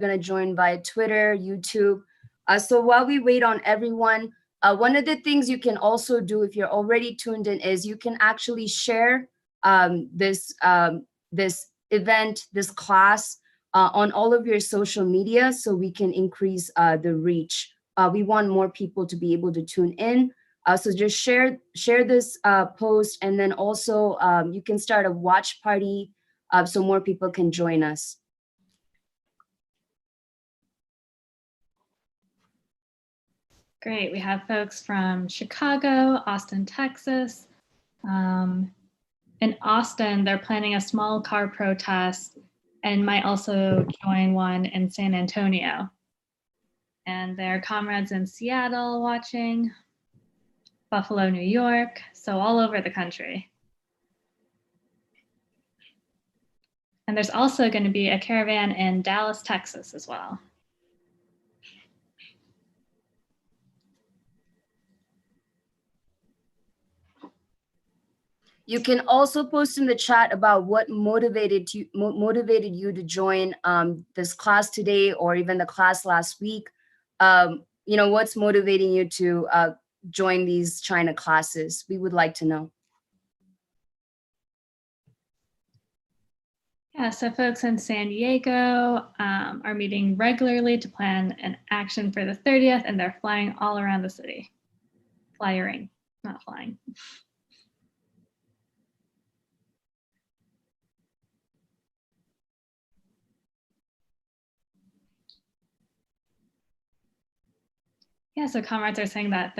going to join via Twitter, YouTube. So while we wait on everyone, one of the things you can also do if you're already tuned in is you can actually share this event, this class on all of your social media so we can increase the reach. We want more people to be able to tune in. So just share this post, and then also you can start a watch party so more people can join us. Great, we have folks from Chicago, Austin, Texas. In Austin, they're planning a small car protest and might also join one in San Antonio. And there are comrades in Seattle watching, Buffalo, New York, so all over the country. And there's also going to be a caravan in Dallas, Texas as well. You can also post in the chat about what motivated you to join this class today, or even the class last week. You know, what's motivating you to join these China classes? We would like to know. Yeah, so folks in San Diego are meeting regularly to plan an action for the 30th, and they're flying all around the city. Flyering, not flying. Yeah, so comrades are saying that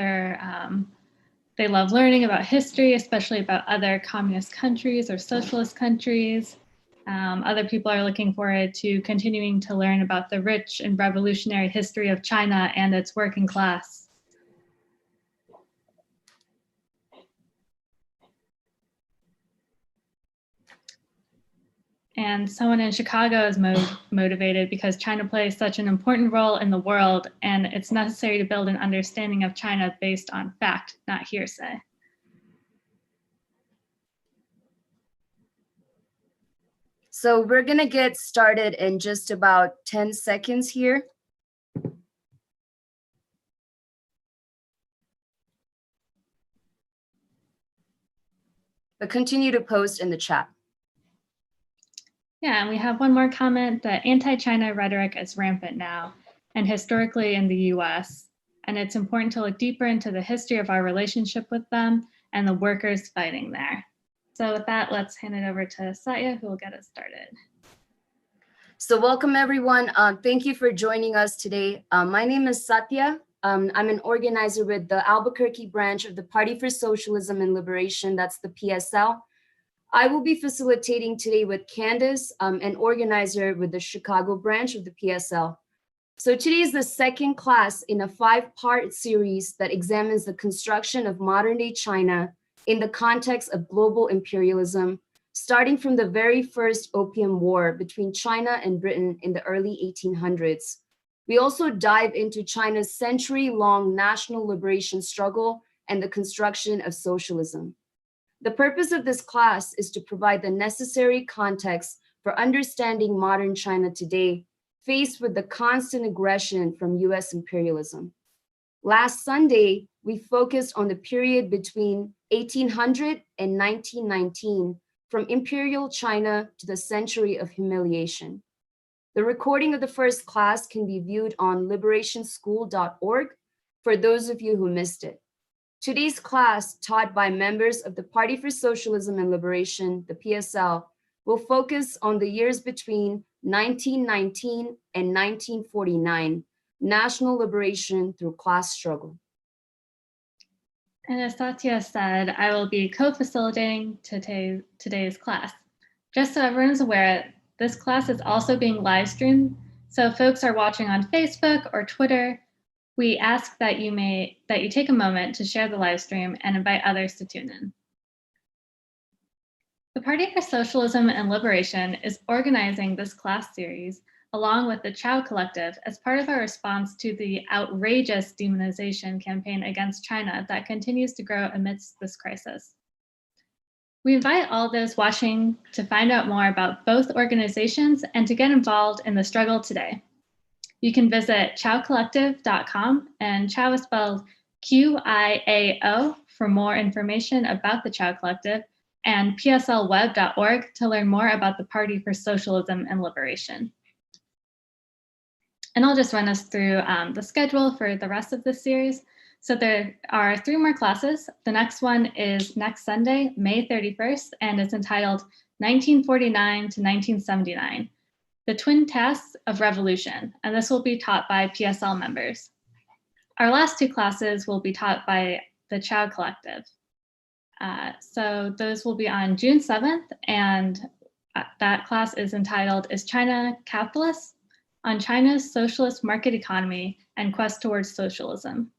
they love learning about history, especially about other communist countries or socialist countries. Other people are looking forward to continuing to learn about the rich and revolutionary history of China and its working class. And someone in Chicago is motivated because China plays such an important role in the world, and it's necessary to build an understanding of China based on fact, not hearsay. So we're gonna get started in just about 10 seconds here. But continue to post in the chat. Yeah, and we have one more comment that anti-China rhetoric is rampant now, and historically in the US, and it's important to look deeper into the history of our relationship with them and the workers fighting there. So with that, let's hand it over to Satya, who will get us started. So welcome everyone. Thank you for joining us today. My name is Satya. I'm an organizer with the Albuquerque branch of the Party for Socialism and Liberation, that's the PSL. I will be facilitating today with Candace, an organizer with the Chicago branch of the PSL. So today is the second class in a 5-part series that examines the construction of modern-day China in the context of global imperialism, starting from the very first Opium War between China and Britain in the early 1800s. We also dive into China's century-long national liberation struggle and the construction of socialism. The purpose of this class is to provide the necessary context for understanding modern China today, faced with the constant aggression from US imperialism. Last Sunday, we focused on the period between 1800 and 1919, from Imperial China to the century of humiliation. The recording of the first class can be viewed on liberationschool.org for those of you who missed it. Today's class, taught by members of the Party for Socialism and Liberation, the PSL, will focus on the years between 1919 and 1949, national liberation through class struggle. And as Satya said, I will be co-facilitating today's class. Just so everyone is aware, this class is also being live streamed. So if folks are watching on Facebook or Twitter, we ask that you take a moment to share the live stream and invite others to tune in. The Party for Socialism and Liberation is organizing this class series along with the Qiao Collective as part of our response to the outrageous demonization campaign against China that continues to grow amidst this crisis. We invite all those watching to find out more about both organizations and to get involved in the struggle today. You can visit qiaocollective.com, and Qiao is spelled Qiao for more information about the Qiao Collective, and pslweb.org to learn more about the Party for Socialism and Liberation. And I'll just run us through the schedule for the rest of this series. So there are 3 more classes. The next one is next Sunday, May 31st, and it's entitled 1949 to 1979, The Twin Tasks of Revolution, and this will be taught by PSL members. Our last 2 classes will be taught by the Qiao Collective. So those will be on June 7th, and that class is entitled, Is China Capitalist? On China's Socialist Market Economy and Quest Towards Socialism.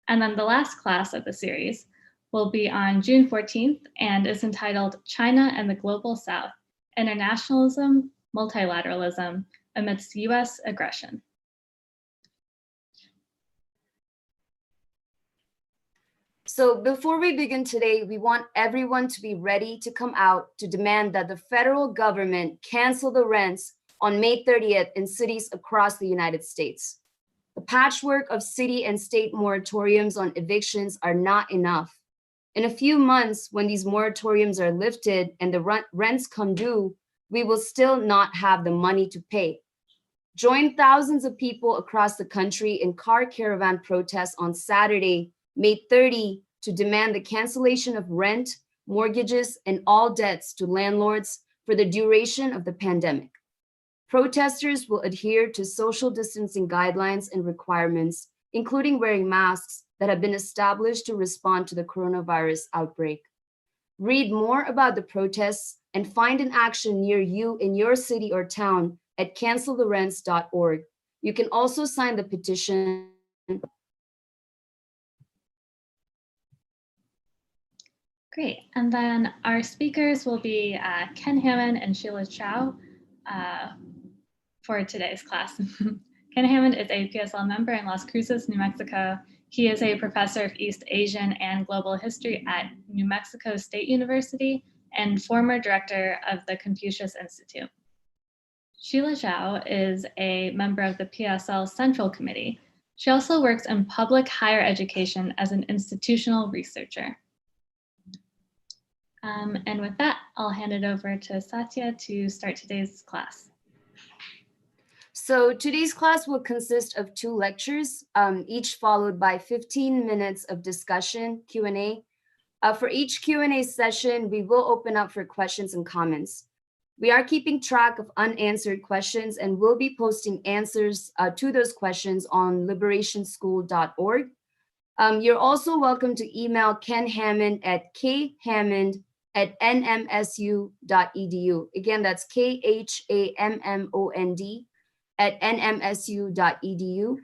And then the last class of the series will be on June 14th and is entitled China and the Global South, Internationalism, Multilateralism Amidst US Aggression. So before we begin today, we want everyone to be ready to come out to demand that the federal government cancel the rents on May 30th in cities across the United States. The patchwork of city and state moratoriums on evictions are not enough. In a few months, when these moratoriums are lifted and the rents come due, we will still not have the money to pay. Join thousands of people across the country in car caravan protests on Saturday, May 30, to demand the cancellation of rent, mortgages, and all debts to landlords for the duration of the pandemic. Protesters will adhere to social distancing guidelines and requirements, including wearing masks that have been established to respond to the coronavirus outbreak. Read more about the protests and find an action near you in your city or town at canceltherents.org. You can also sign the petition. Great, and then our speakers will be Ken Hammond and Sheila Qiao for today's class. Ken Hammond is a PSL member in Las Cruces, New Mexico. He is a professor of East Asian and Global History at New Mexico State University and former director of the Confucius Institute. Sheila Qiao is a member of the PSL Central Committee. She also works in public higher education as an institutional researcher. And with that, I'll hand it over to Satya to start today's class. So today's class will consist of 2 lectures, each followed by 15 minutes of discussion, Q&A. For each Q&A session, we will open up for questions and comments. We are keeping track of unanswered questions and will be posting answers to those questions on liberationschool.org. You're also welcome to email Ken Hammond at khammond@nmsu.edu. Again, that's KHAMMOND@nmsu.edu.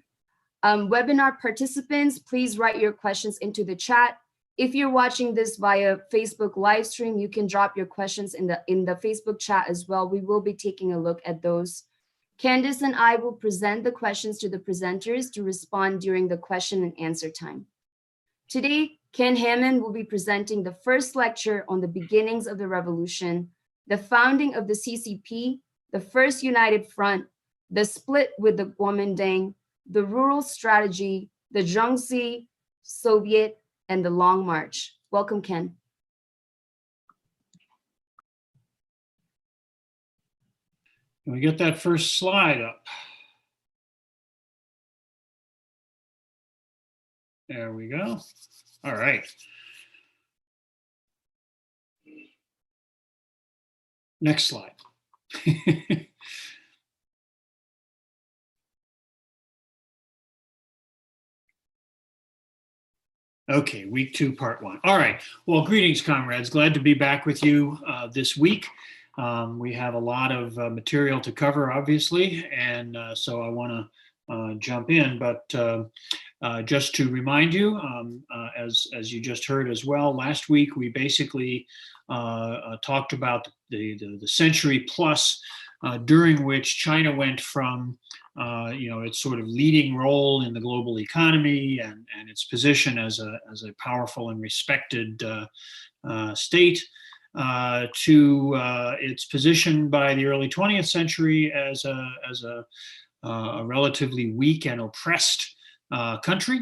Webinar participants, please write your questions into the chat. If you're watching this via Facebook live stream, you can drop your questions in the Facebook chat as well. We will be taking a look at those. Candice and I will present the questions to the presenters to respond during the question and answer time. Today, Ken Hammond will be presenting the first lecture on the beginnings of the revolution, the founding of the CCP, the First United Front, the split with the Kuomintang, the rural strategy, the Zhengxi Soviet, and the Long March. Welcome, Ken. Can we get that first slide up? There we go. All right. Next slide. Okay, week 2, part 1. All right. Well, greetings, comrades. Glad to be back with you this week. We have a lot of material to cover, obviously, and so I want to jump in. But just to remind you, as you just heard as well, last week we basically talked about the century plus during which China went from its sort of leading role in the global economy and its position as a powerful and respected state to its position by the early 20th century as a a relatively weak and oppressed country.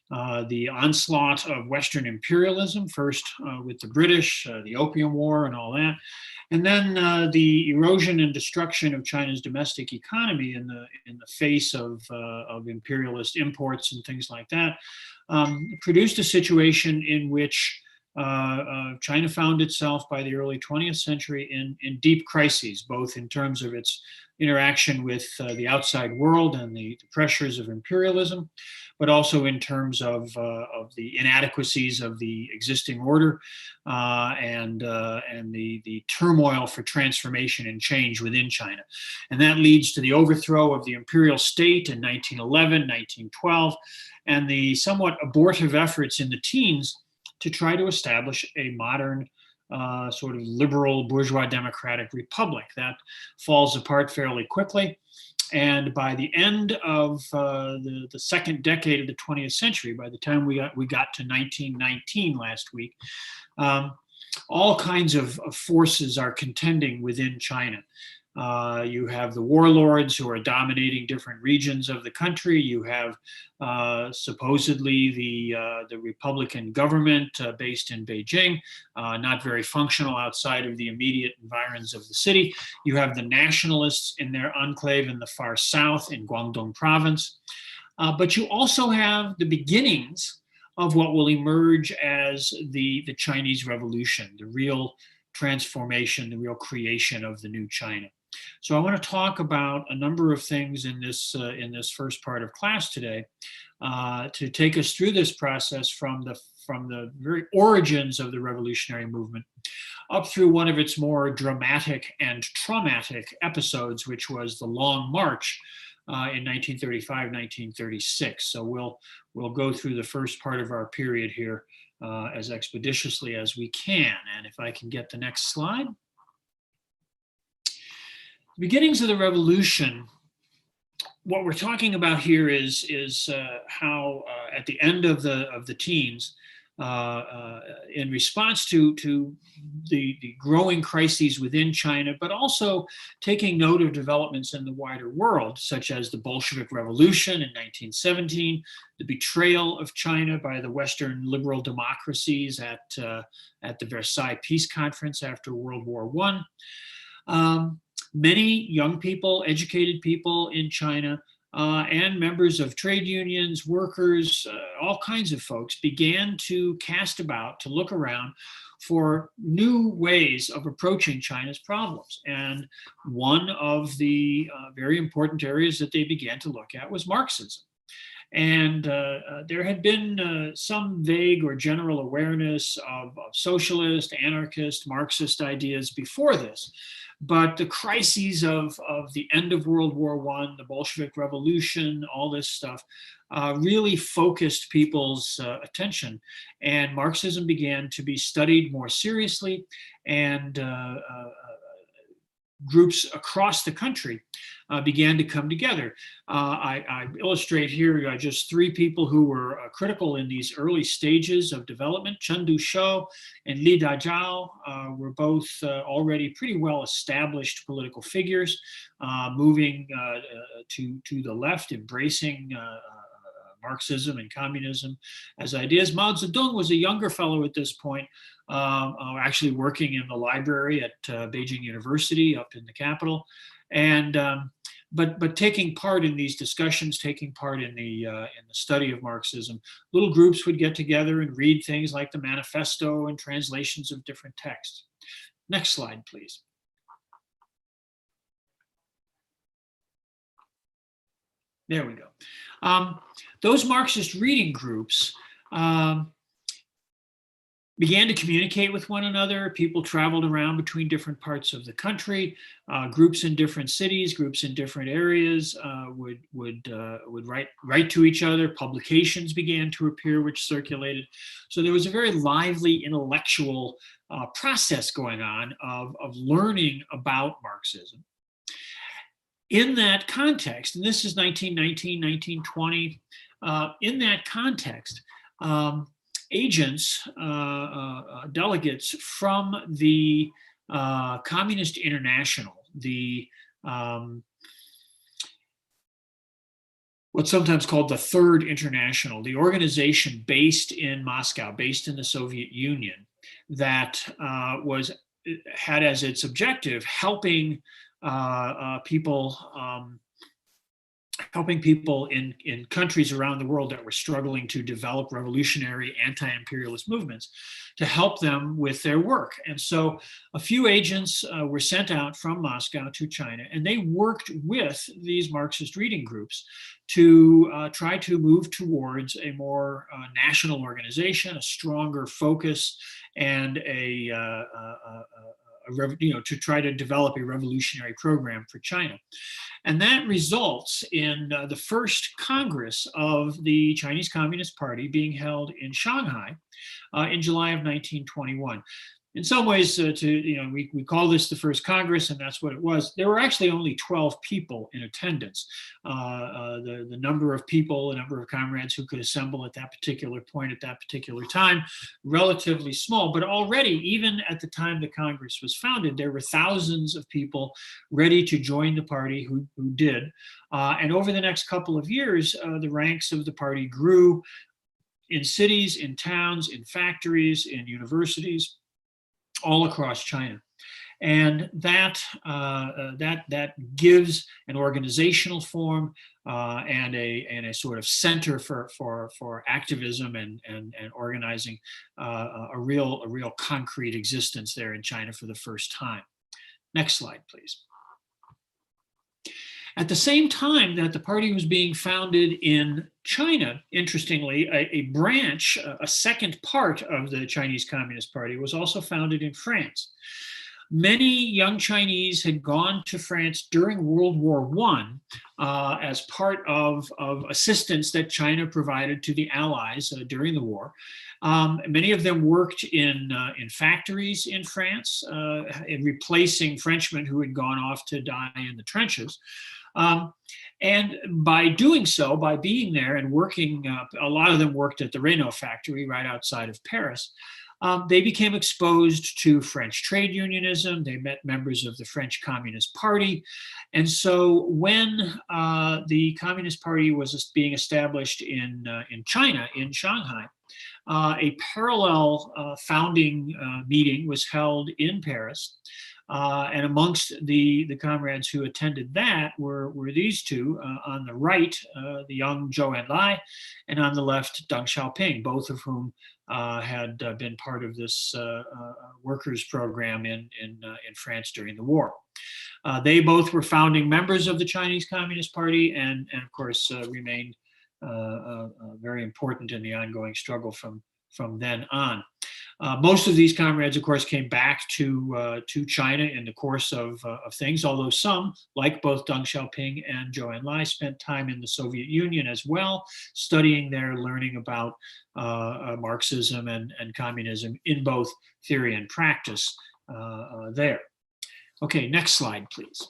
The onslaught of Western imperialism, first with the British, the Opium War and all that, and then the erosion and destruction of China's domestic economy in the face of imperialist imports and things like that, produced a situation in which China found itself by the early 20th century in deep crises, both in terms of its interaction with the outside world and the pressures of imperialism, but also in terms of the inadequacies of the existing order and the turmoil for transformation and change within China. And that leads to the overthrow of the imperial state in 1911, 1912, and the somewhat abortive efforts in the teens to try to establish a modern sort of liberal bourgeois democratic republic. That falls apart fairly quickly. And by the end of the second decade of the 20th century, by the time we got to 1919 last week, all kinds of forces are contending within China. You have the warlords who are dominating different regions of the country. You have supposedly the Republican government based in Beijing, not very functional outside of the immediate environs of the city. You have the nationalists in their enclave in the far south in Guangdong province. But you also have the beginnings of what will emerge as the Chinese Revolution, the real transformation, the real creation of the new China. So I want to talk about a number of things in this first part of class today to take us through this process from the very origins of the revolutionary movement up through one of its more dramatic and traumatic episodes, which was the Long March in 1935, 1936. So we'll go through the first part of our period here as expeditiously as we can. And if I can get the next slide. Beginnings of the revolution, what we're talking about here is how at the end of the teens, in response to the growing crises within China, but also taking note of developments in the wider world, such as the Bolshevik Revolution in 1917, the betrayal of China by the Western liberal democracies at the Versailles Peace Conference after World War I. Many young people, educated people in China, and members of trade unions, workers, all kinds of folks began to cast about, to look around for new ways of approaching China's problems. And one of the very important areas that they began to look at was Marxism. And there had been some vague or general awareness of socialist, anarchist, Marxist ideas before this. But the crises of the end of World War I, the Bolshevik Revolution, all this stuff, really focused people's attention. And Marxism began to be studied more seriously, and groups across the country began to come together. I illustrate here just three people who were critical in these early stages of development. Chen Dushou and Li Dazhao were both already pretty well established political figures, moving to the left, embracing Marxism and communism as ideas. Mao Zedong was a younger fellow at this point, actually working in the library at Beijing University up in the capital, and but taking part in these discussions, taking part in the study of Marxism. Little groups would get together and read things like the manifesto and translations of different texts. Next slide, please. There we go. Those Marxist reading groups began to communicate with one another. People traveled around between different parts of the country. Groups in different cities, groups in different areas would write to each other. Publications began to appear, which circulated. So there was a very lively intellectual process going on of learning about Marxism. In that context, and this is 1919, 1920, in that context, agents, delegates from the Communist International, the what's sometimes called the Third International, the organization based in Moscow, based in the Soviet Union, that had as its objective helping people in countries around the world that were struggling to develop revolutionary anti-imperialist movements, to help them with their work. And so a few agents were sent out from Moscow to China, and they worked with these Marxist reading groups to try to move towards a more national organization, a stronger focus, and to try to develop a revolutionary program for China. And that results in the first Congress of the Chinese Communist Party being held in Shanghai in July of 1921. In some ways, we call this the first Congress, and that's what it was. There were actually only 12 people in attendance. The number of people, the number of comrades who could assemble at that particular point, at that particular time, relatively small. But already, even at the time the Congress was founded, there were thousands of people ready to join the party who did. And over the next couple of years, the ranks of the party grew in cities, in towns, in factories, in universities, all across China. And that gives an organizational form and a sort of center for activism and organizing a real concrete existence there in China for the first time. Next slide, please. At the same time that the party was being founded in China, interestingly, a branch, a second part of the Chinese Communist Party was also founded in France. Many young Chinese had gone to France during World War I as part of assistance that China provided to the Allies during the war. Many of them worked in factories in France, in replacing Frenchmen who had gone off to die in the trenches. And by doing so, by being there and working, a lot of them worked at the Renault factory right outside of Paris. They became exposed to French trade unionism. They met members of the French Communist Party. And so when the Communist Party was being established in China, in Shanghai, a parallel founding meeting was held in Paris. And amongst the comrades who attended that were these two. On the right, the young Zhou Enlai, and on the left, Deng Xiaoping, both of whom had been part of this workers' program in France during the war. They both were founding members of the Chinese Communist Party, and of course remained very important in the ongoing struggle from then on. Most of these comrades, of course, came back to China in the course of things, although some, like both Deng Xiaoping and Zhou Enlai, spent time in the Soviet Union as well, studying there, learning about Marxism and communism in both theory and practice there. Okay, next slide, please.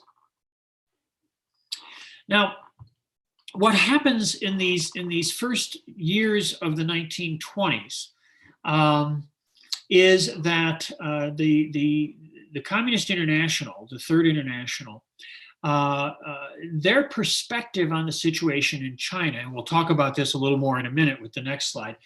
Now, what happens in these first years of the 1920s is that the Communist International, the Third International, their perspective on the situation in China, and we'll talk about this a little more in a minute with the next slide,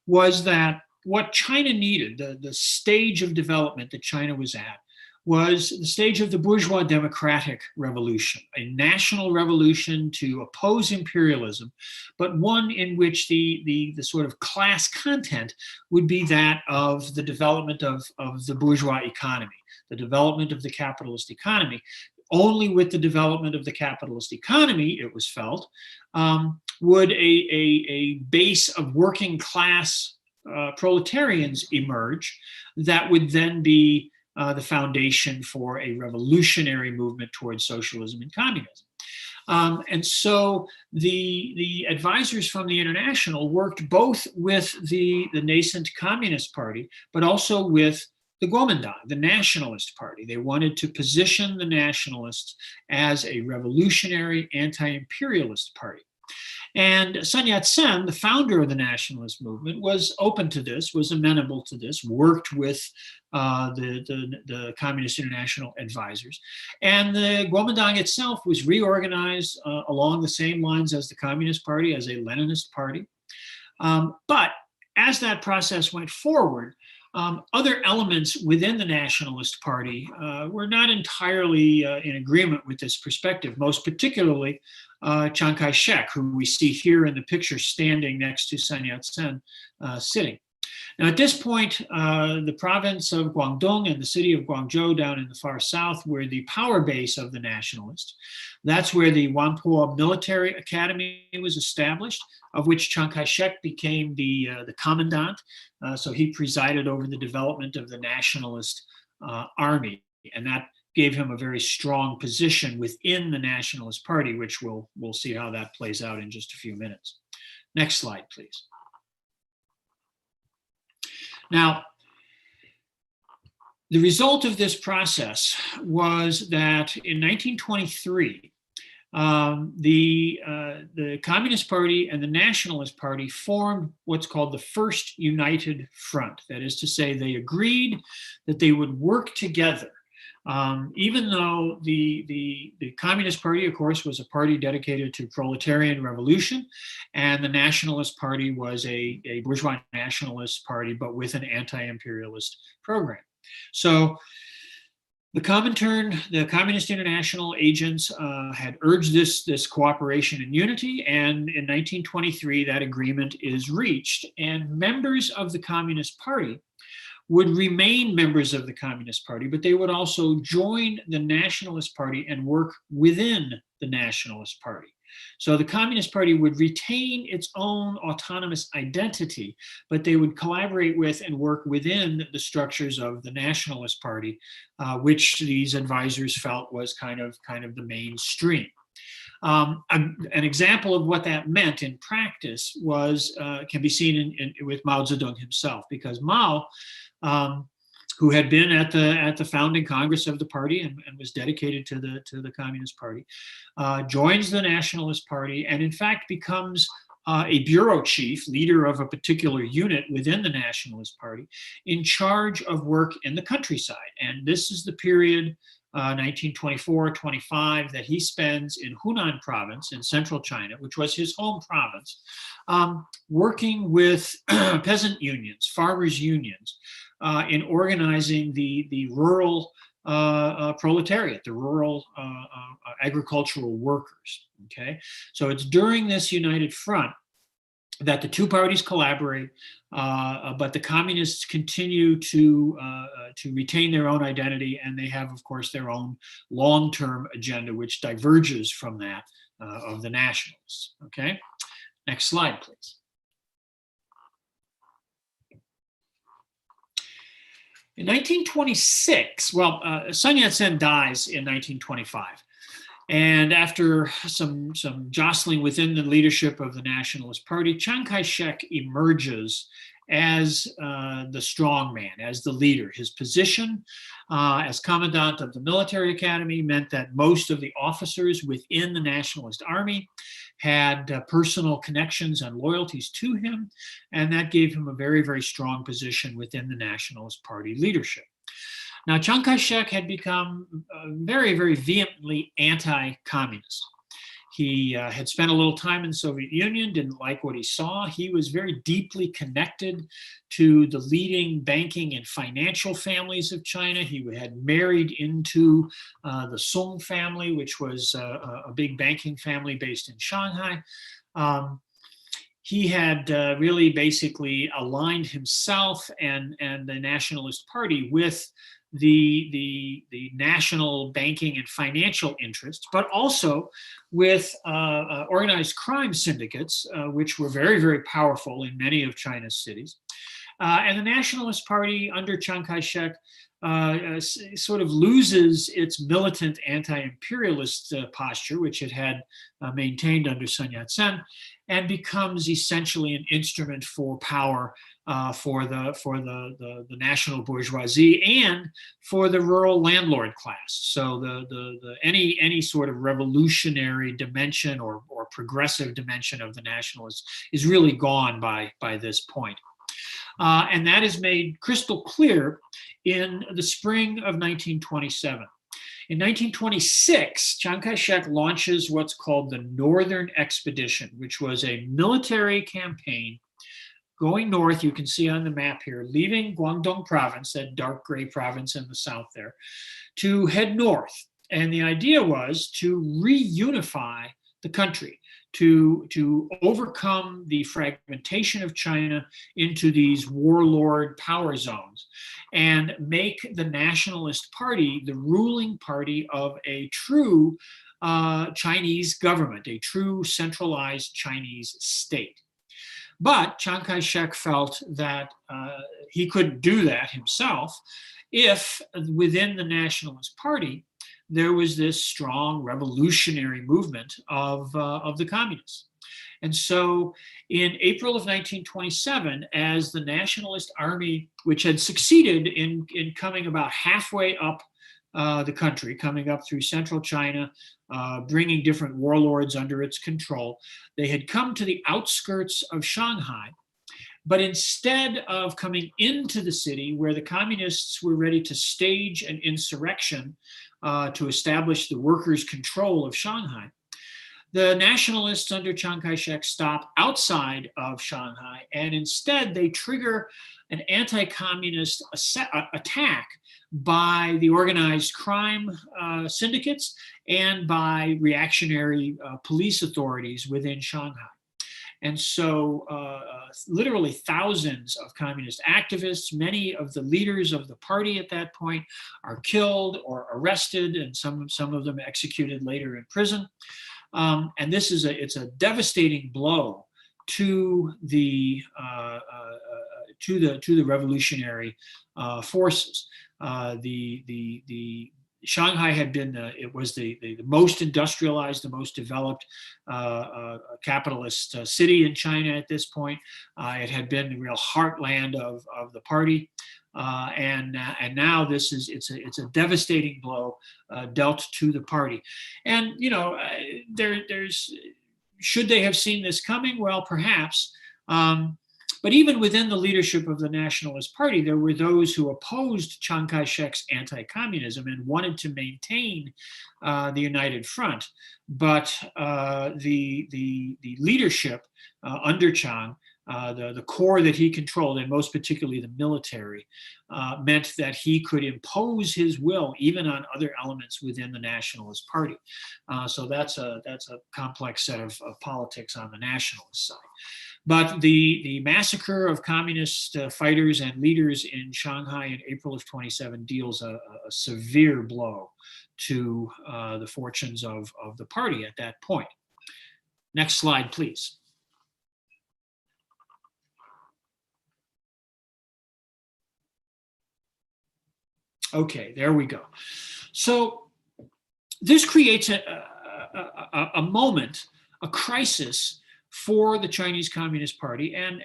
was that what China needed, the stage of development that China was at, was the stage of the bourgeois democratic revolution, a national revolution to oppose imperialism, but one in which the sort of class content would be that of the development of the bourgeois economy, the development of the capitalist economy. Only with the development of the capitalist economy, it was felt, would a base of working class proletarians emerge that would then be the foundation for a revolutionary movement towards socialism and communism. And so the advisors from the International worked both with the nascent Communist Party, but also with the Kuomintang, the Nationalist Party. They wanted to position the Nationalists as a revolutionary anti-imperialist party. And Sun Yat-sen, the founder of the nationalist movement, was open to this, was amenable to this, worked with the Communist International advisors. And the Kuomintang itself was reorganized along the same lines as the Communist Party, as a Leninist party. But as that process went forward, other elements within the Nationalist Party were not entirely in agreement with this perspective, most particularly Chiang Kaishek, who we see here in the picture standing next to Sun Yat-sen sitting. Now, at this point, the province of Guangdong and the city of Guangzhou down in the far south were the power base of the nationalists. That's where the Wanpo Military Academy was established, of which Chiang Kai-shek became the commandant. So he presided over the development of the nationalist army, and that gave him a very strong position within the Nationalist Party, which we'll see how that plays out in just a few minutes. Next slide, please. Now, the result of this process was that in 1923, the Communist Party and the Nationalist Party formed what's called the First United Front. That is to say, they agreed that they would work together. Even though the Communist Party, of course, was a party dedicated to proletarian revolution, and the Nationalist Party was a bourgeois nationalist party, but with an anti-imperialist program. So the Comintern, the Communist International agents had urged this cooperation and unity, and in 1923, that agreement is reached, and members of the Communist Party would remain members of the Communist Party, but they would also join the Nationalist Party and work within the Nationalist Party. So the Communist Party would retain its own autonomous identity, but they would collaborate with and work within the structures of the Nationalist Party, which these advisors felt was kind of the mainstream. An example of what that meant in practice was can be seen with Mao Zedong himself, because Mao, who had been at the founding Congress of the party and was dedicated to the Communist Party, joins the Nationalist Party and in fact becomes a bureau chief, leader of a particular unit within the Nationalist Party, in charge of work in the countryside. And this is the period 1924-25 that he spends in Hunan province in central China, which was his home province, working with peasant unions, farmers' unions, in organizing the rural proletariat, the rural agricultural workers. Okay, so it's during this united front that the two parties collaborate, but the communists continue to retain their own identity, and they have, of course, their own long-term agenda, which diverges from that of the nationalists. Okay, next slide, please. In 1926, Sun Yat-sen dies in 1925. And after some jostling within the leadership of the Nationalist Party, Chiang Kai-shek emerges as the strong man, as the leader. His position as commandant of the military academy meant that most of the officers within the Nationalist Army had personal connections and loyalties to him, and that gave him a very, very strong position within the Nationalist Party leadership. Now, Chiang Kai-shek had become very, very vehemently anti-communist. He had spent a little time in the Soviet Union, didn't like what he saw. He was very deeply connected to the leading banking and financial families of China. He had married into the Song family, which was a big banking family based in Shanghai. He had really basically aligned himself and the Nationalist Party with the national banking and financial interests, but also with organized crime syndicates, which were very, very powerful in many of China's cities. And the Nationalist Party under Chiang Kai-shek sort of loses its militant anti-imperialist posture, which it had maintained under Sun Yat-sen, and becomes essentially an instrument for power for the national bourgeoisie and for the rural landlord class. So any sort of revolutionary dimension or progressive dimension of the nationalists is really gone by this point. And that is made crystal clear in the spring of 1927. In 1926, Chiang Kai-shek launches what's called the Northern Expedition, which was a military campaign going north. You can see on the map here, leaving Guangdong province, that dark gray province in the south there, to head north. And the idea was to reunify the country, to overcome the fragmentation of China into these warlord power zones and make the Nationalist Party the ruling party of a true Chinese government, a true centralized Chinese state. But Chiang Kai-shek felt that he couldn't do that himself if within the Nationalist Party there was this strong revolutionary movement of the communists. And so in April of 1927, as the Nationalist Army, which had succeeded in coming about halfway up the country, coming up through central China, bringing different warlords under its control, they had come to the outskirts of Shanghai. But instead of coming into the city where the communists were ready to stage an insurrection to establish the workers' control of Shanghai, the nationalists under Chiang Kai-shek stop outside of Shanghai, and instead they trigger an anti-communist attack by the organized crime syndicates and by reactionary police authorities within Shanghai. And so literally thousands of communist activists, many of the leaders of the party at that point, are killed or arrested, and some of them executed later in prison. And this is it's a devastating blow to the revolutionary forces. The Shanghai had been it was the most industrialized, the most developed capitalist city in China at this point. It had been the real heartland of the party. And now it's a devastating blow dealt to the party. And there's should they have seen this coming? Well, perhaps. But even within the leadership of the Nationalist Party, there were those who opposed Chiang Kai-shek's anti-communism and wanted to maintain the United Front. But the leadership under Chiang, the core that he controlled, and most particularly the military, meant that he could impose his will even on other elements within the Nationalist Party. So that's a complex set of politics on the nationalist side. But the massacre of communist fighters and leaders in Shanghai in April of 27 deals a severe blow to the fortunes of the party at that point. Next slide, please. Okay, there we go. So this creates a moment, a crisis for the Chinese Communist Party. And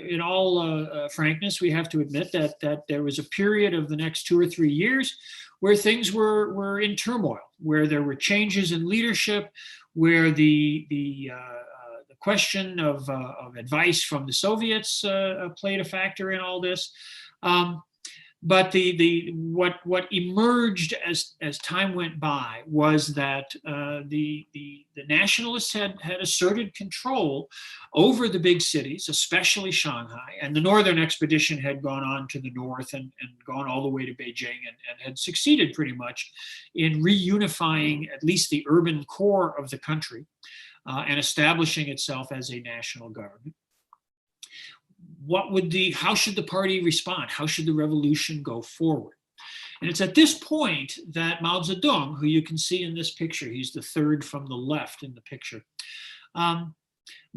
in all frankness, we have to admit that there was a period of the next 2 or 3 years where things were in turmoil, where there were changes in leadership, where the question of advice from the Soviets played a factor in all this. But what emerged as time went by was that the nationalists had asserted control over the big cities, especially Shanghai, and the Northern Expedition had gone on to the north and gone all the way to Beijing and had succeeded pretty much in reunifying at least the urban core of the country and establishing itself as a national government. How should the party respond? How should the revolution go forward? And it's at this point that Mao Zedong, who you can see in this picture, he's the third from the left in the picture. Mao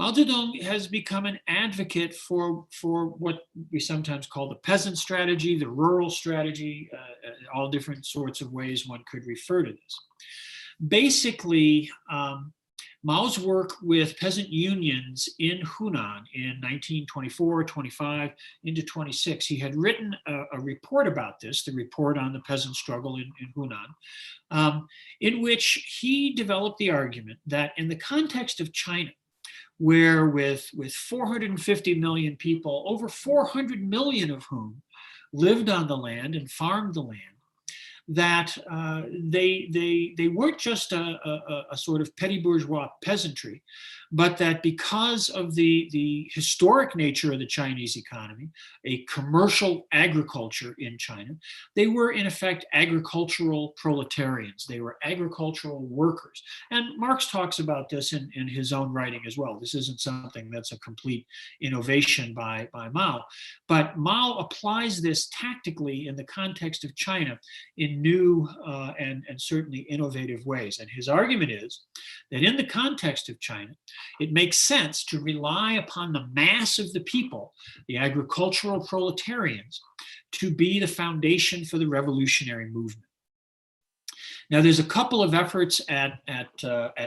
Zedong has become an advocate for what we sometimes call the peasant strategy, the rural strategy, all different sorts of ways one could refer to this. Basically, Mao's work with peasant unions in Hunan in 1924, 25, into 26. He had written a report about this, the report on the peasant struggle in Hunan, in which he developed the argument that in the context of China, where with 450 million people, over 400 million of whom lived on the land and farmed the land, that they weren't just a sort of petty bourgeois peasantry, but that because of the historic nature of the Chinese economy, a commercial agriculture in China, they were in effect agricultural proletarians. They were agricultural workers. And Marx talks about this in his own writing as well. This isn't something that's a complete innovation by Mao, but Mao applies this tactically in the context of China in new and certainly innovative ways. And his argument is that in the context of China, it makes sense to rely upon the mass of the people, the agricultural proletarians, to be the foundation for the revolutionary movement. Now, there's a couple of efforts at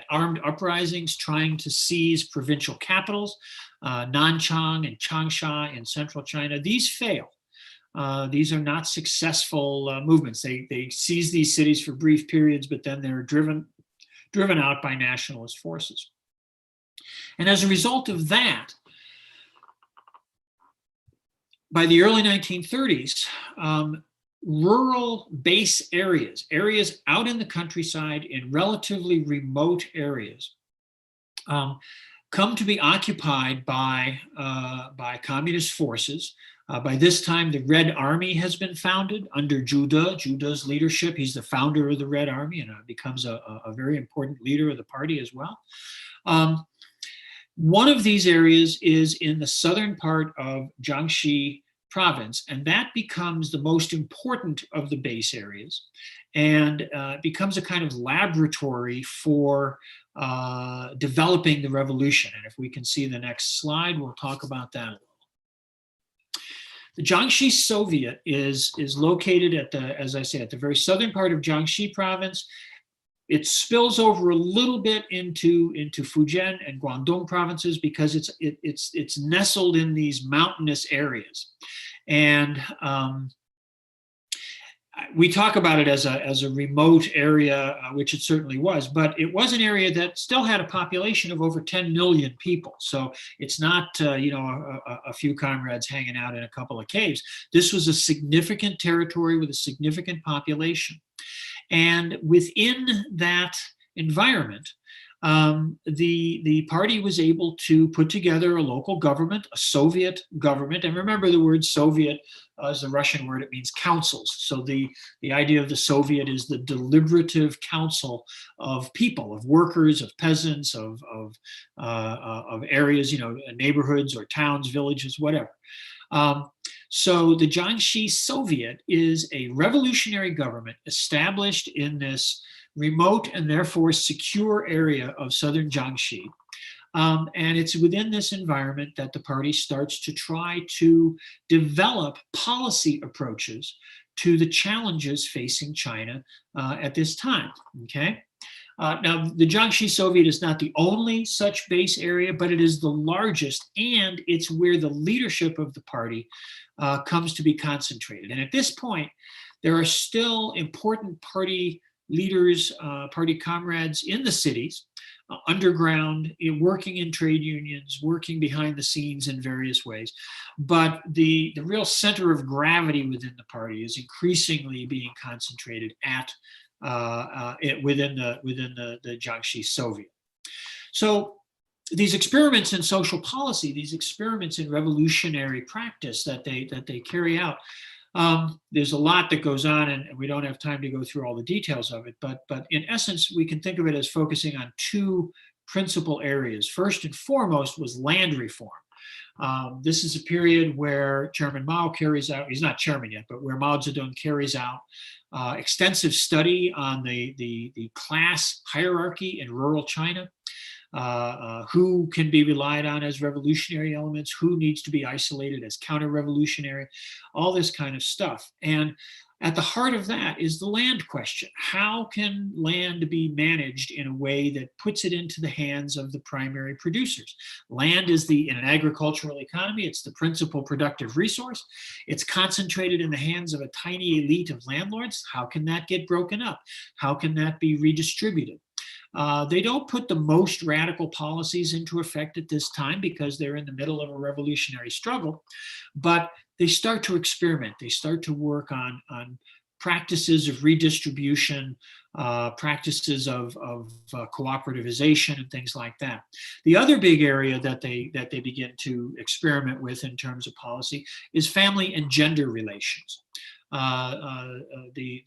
armed uprisings trying to seize provincial capitals, Nanchang and Changsha in central China. These fail. These are not successful movements. They seize these cities for brief periods, but then they're driven out by nationalist forces. And as a result of that, by the early 1930s, rural base areas out in the countryside in relatively remote areas, come to be occupied by communist forces. By this time, the Red Army has been founded under Zhuda's leadership. He's the founder of the Red Army and becomes a very important leader of the party as well. One of these areas is in the southern part of Jiangxi province, and that becomes the most important of the base areas and becomes a kind of laboratory for developing the revolution. And if we can see the next slide, we'll talk about that a little. The Jiangxi Soviet is located at as I say, at the very southern part of Jiangxi province. It spills over a little bit into Fujian and Guangdong provinces because it's nestled in these mountainous areas, and we talk about it as a remote area, which it certainly was, but it was an area that still had a population of over 10 million people. So it's not a few comrades hanging out in a couple of caves. This was a significant territory with a significant population. And within that environment, the party was able to put together a local government, a Soviet government. And remember, the word Soviet is a Russian word. It means councils. So the idea of the Soviet is the deliberative council of people, of workers, of peasants, of areas, neighborhoods or towns, villages, whatever. So the Jiangxi Soviet is a revolutionary government established in this remote and therefore secure area of southern Jiangxi. And it's within this environment that the party starts to try to develop policy approaches to the challenges facing China at this time, okay? Now, the Jiangxi Soviet is not the only such base area, but it is the largest, and it's where the leadership of the party comes to be concentrated. And at this point, there are still important party leaders, party comrades in the cities, underground, working in trade unions, working behind the scenes in various ways. But the real center of gravity within the party is increasingly being concentrated at within the Jiangxi Soviet. So these experiments in social policy, these experiments in revolutionary practice that they carry out, there's a lot that goes on, and we don't have time to go through all the details of it. But in essence, we can think of it as focusing on two principal areas. First and foremost was land reform. This is a period where Chairman Mao carries out, he's not chairman yet, but where Mao Zedong carries out extensive study on the class hierarchy in rural China. who can be relied on as revolutionary elements, who needs to be isolated as counter-revolutionary, all this kind of stuff. And at the heart of that is the land question. How can land be managed in a way that puts it into the hands of the primary producers? Land is in an agricultural economy, it's the principal productive resource. It's concentrated in the hands of a tiny elite of landlords. How can that get broken up? How can that be redistributed? They don't put the most radical policies into effect at this time because they're in the middle of a revolutionary struggle, but they start to experiment. They start to work on practices of redistribution, practices of cooperativization and things like that. The other big area that they begin to experiment with in terms of policy is family and gender relations. The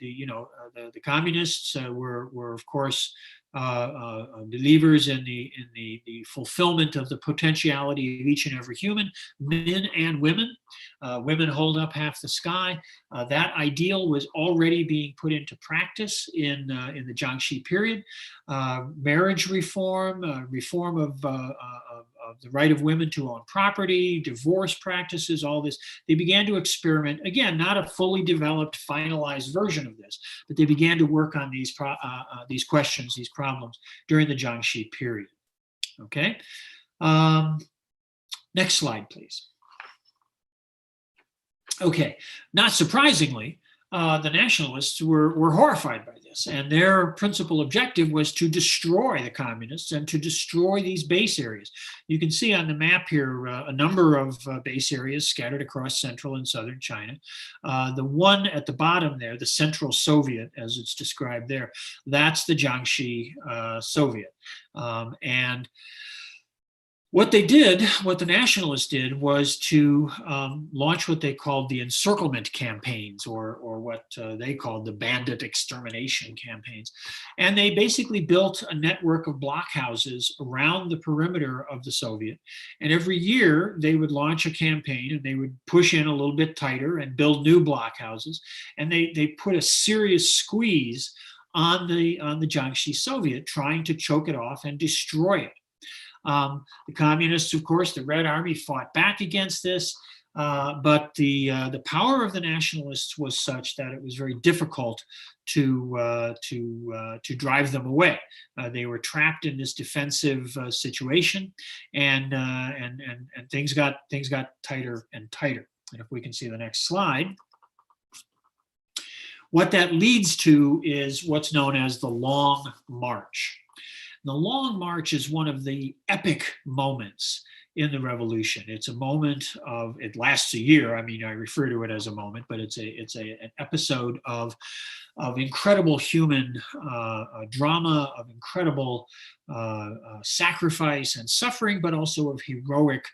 communists were of course believers in the fulfillment of the potentiality of each and every human, men and women. Women hold up half the sky. That ideal was already being put into practice in the Jiangxi period. Marriage reform, reform of the right of women to own property, divorce practices, all this. They began to experiment, again, not a fully developed, finalized version of this, but they began to work on these questions, these problems during the Jiangxi period. Okay. Next slide, please. Okay, not surprisingly, the nationalists were horrified by this, and their principal objective was to destroy the communists and to destroy these base areas. You can see on the map here a number of base areas scattered across central and southern China. The one at the bottom there, the Central Soviet, as it's described there, that's the Jiangxi Soviet. And what the nationalists did, was to launch what they called the encirclement campaigns, or what they called the Bandit extermination campaigns. And they basically built a network of blockhouses around the perimeter of the Soviet. And every year they would launch a campaign and they would push in a little bit tighter and build new blockhouses. And they put a serious squeeze on the Jiangxi Soviet, trying to choke it off and destroy it. The communists, of course, the Red Army fought back against this, but the power of the nationalists was such that it was very difficult to drive them away. They were trapped in this defensive situation, and things got tighter and tighter. And if we can see the next slide. What that leads to is what's known as the Long March. The Long March is one of the epic moments in the revolution. It's a moment of, it lasts a year. I mean, I refer to it as a moment, but it's an episode of incredible human drama, of incredible sacrifice and suffering, but also of heroic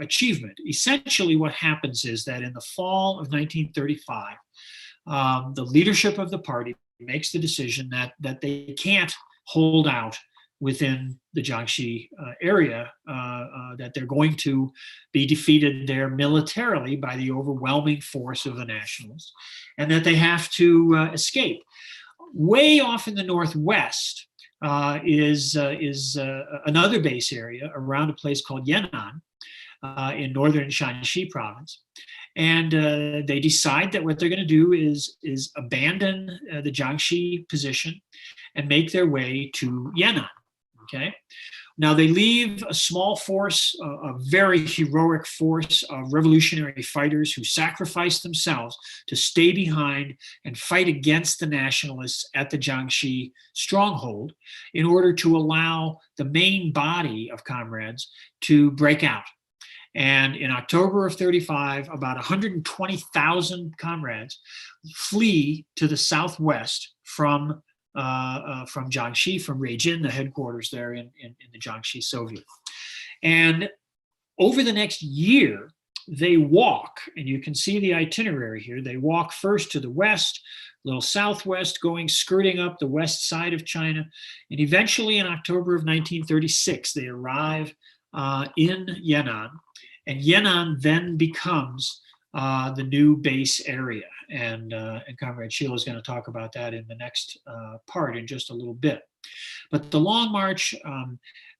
achievement. Essentially, what happens is that in the fall of 1935, the leadership of the party makes the decision that they can't hold out within the Jiangxi area, that they're going to be defeated there militarily by the overwhelming force of the nationalists, and that they have to escape. Way off in the northwest is another base area around a place called Yan'an in northern Shanxi province. And they decide that what they're going to do is abandon the Jiangxi position and make their way to Yan'an. Okay. Now they leave a small force, a very heroic force of revolutionary fighters who sacrificed themselves to stay behind and fight against the nationalists at the Jiangxi stronghold in order to allow the main body of comrades to break out. And in October of 35, about 120,000 comrades flee to the southwest from Jiangxi, from Ruijin, the headquarters there in the Jiangxi Soviet. And over the next year, they walk, and you can see the itinerary here. They walk first to the west, a little southwest, skirting up the west side of China. And eventually in October of 1936, they arrive in Yan'an. And Yan'an then becomes the new base area. And Comrade Sheila is going to talk about that in the next part in just a little bit. But the Long March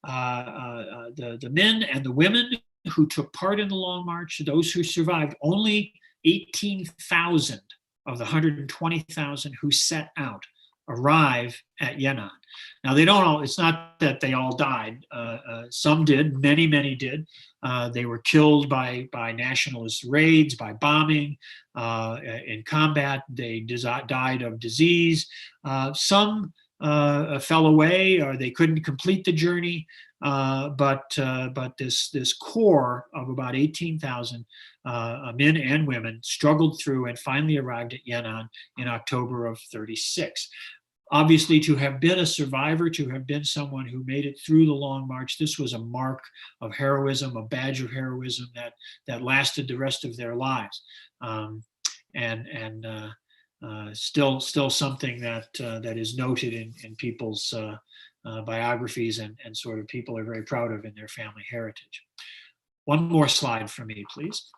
the men and the women who took part in the Long March, those who survived, only 18,000 of the 120,000 who set out arrive at Yan'an. Now they don't all, it's not that they all died. Some did, many did. They were killed by nationalist raids, by bombing, in combat. They died of disease. Some fell away, or they couldn't complete the journey. But this core of about 18,000 men and women struggled through and finally arrived at Yan'an in October of 36. Obviously, to have been a survivor, to have been someone who made it through the Long March, this was a mark of heroism, a badge of heroism that lasted the rest of their lives, and still something that is noted in people's biographies, and sort of people are very proud of in their family heritage. One more slide for me, please.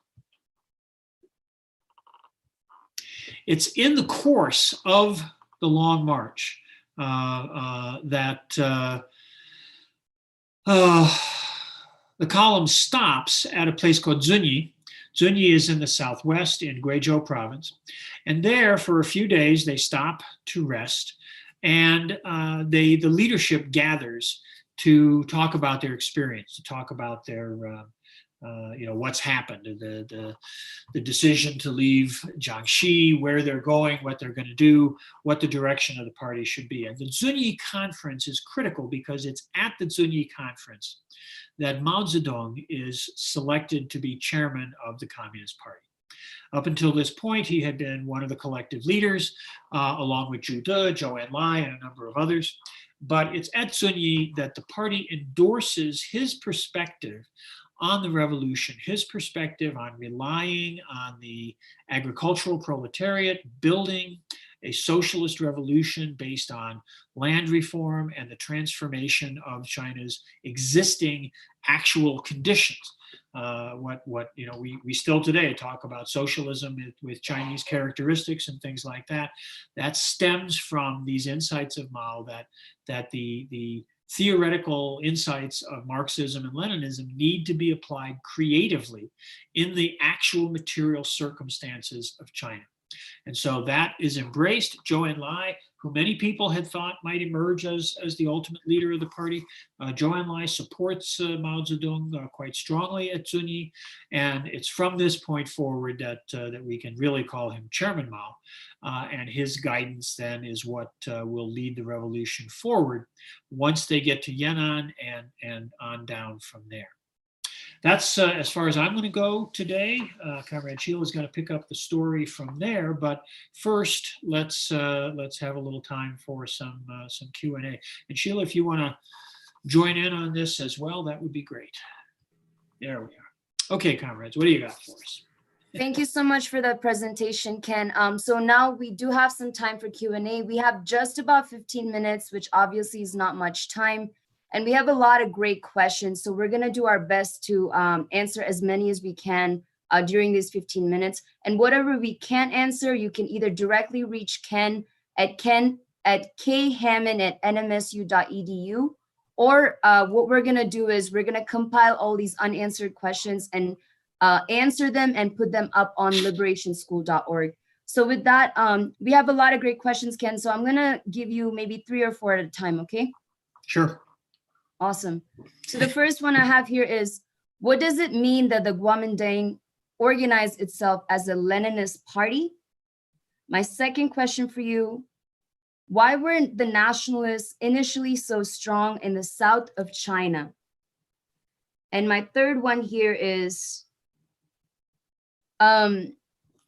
It's in the course of the Long March that the column stops at a place called Zuni. Zuni is in the southwest in Guizhou province. And there, for a few days, they stop to rest. And the leadership gathers to talk about their experience, to talk about their what's happened, the decision to leave Jiangxi, where they're going, what they're going to do, what the direction of the party should be. And the Zuni Conference is critical because it's at the Zuni Conference that Mao Zedong is selected to be chairman of the Communist Party. Up until this point, he had been one of the collective leaders, along with Zhu De, Zhou Enlai, and a number of others. But it's at Zuni that the party endorses his perspective on the revolution, his perspective on relying on the agricultural proletariat, building a socialist revolution based on land reform and the transformation of China's existing actual conditions. We still today talk about socialism with Chinese characteristics and things like that. That stems from these insights of Mao that the theoretical insights of Marxism and Leninism need to be applied creatively in the actual material circumstances of China. And so that is embraced. Zhou Enlai, who many people had thought might emerge as the ultimate leader of the party, Zhou Enlai supports Mao Zedong quite strongly at Zuni. And it's from this point forward that we can really call him Chairman Mao. And his guidance then is what will lead the revolution forward once they get to Yan'an and on down from there. That's as far as I'm going to go today. Comrade Sheila is going to pick up the story from there. But first, let's have a little time for some Q&A. And Sheila, if you want to join in on this as well, that would be great. There we are. Okay, comrades, what do you got for us? Thank you so much for that presentation, Ken. So now we do have some time for Q&A. We have just about 15 minutes, which obviously is not much time. And we have a lot of great questions. So we're going to do our best to answer as many as we can during these 15 minutes. And whatever we can't answer, you can either directly reach Ken at khammond@nmsu.edu. Or what we're going to do is we're going to compile all these unanswered questions and answer them and put them up on liberationschool.org. So with that, we have a lot of great questions, Ken. So I'm going to give you maybe 3 or 4 at a time, okay? Sure. Awesome. So the first one I have here is, what does it mean that the Kuomintang organized itself as a Leninist party? My second question for you, why were the nationalists initially so strong in the south of China? And my third one here is,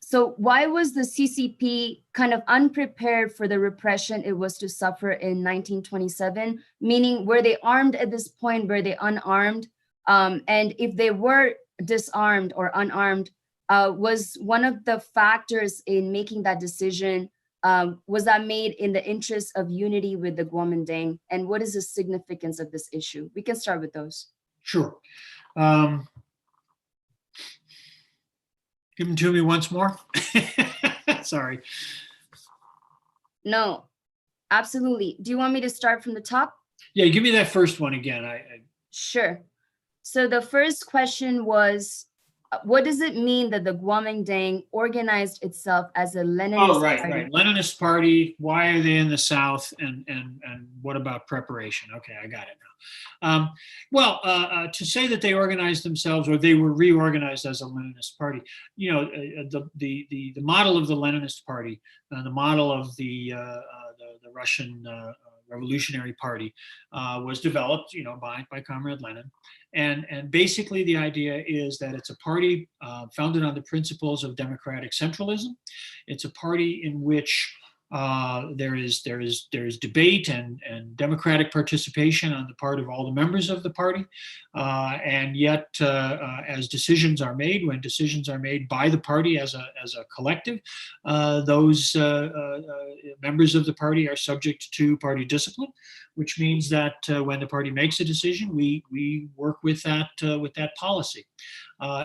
so why was the CCP kind of unprepared for the repression it was to suffer in 1927? Meaning, were they armed at this point? Were they unarmed? And if they were disarmed or unarmed, was one of the factors in making that decision, was that made in the interest of unity with the Kuomintang? And what is the significance of this issue? We can start with those. Sure. Give them to me once more. Sorry. No, absolutely. Do you want me to start from the top? Yeah, give me that first one again. Sure. So the first question was, what does it mean that the Kuomintang organized itself as a Leninist Oh, right, party? right. Leninist Party. Why are they in the South? And what about preparation? Okay, I got it now. To say that they organized themselves or they were reorganized as a Leninist party, the model of the Leninist Party, the model of the Russian Revolutionary Party was developed, by Comrade Lenin. And basically the idea is that it's a party founded on the principles of democratic centralism. It's a party in which there is debate and democratic participation on the part of all the members of the party, and yet as decisions are made, when decisions are made by the party as a collective, those members of the party are subject to party discipline, which means that when the party makes a decision, we work with that policy.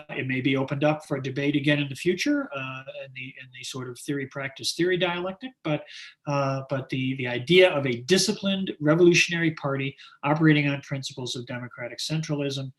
It may be opened up for debate again in the future in the sort of theory practice theory dialectic, but the idea of a disciplined revolutionary party operating on principles of democratic centralism.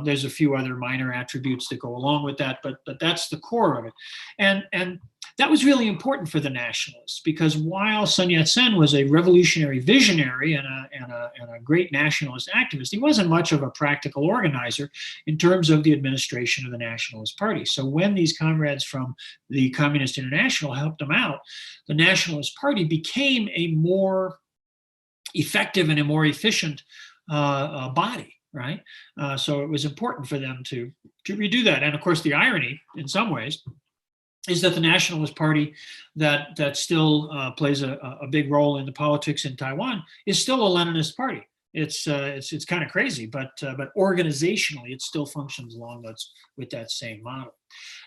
There's a few other minor attributes that go along with that, but that's the core of it. And that was really important for the nationalists, because while Sun Yat-sen was a revolutionary visionary and a great nationalist activist, he wasn't much of a practical organizer in terms of the administration of the Nationalist Party. So when these comrades from the Communist International helped him out, the Nationalist Party became a more effective and a more efficient body, right? So it was important for them to redo that. And of course, the irony, in some ways, is that the Nationalist Party that still plays a big role in the politics in Taiwan is still a Leninist party. It's kind of crazy, but organizationally, it still functions along with that same model.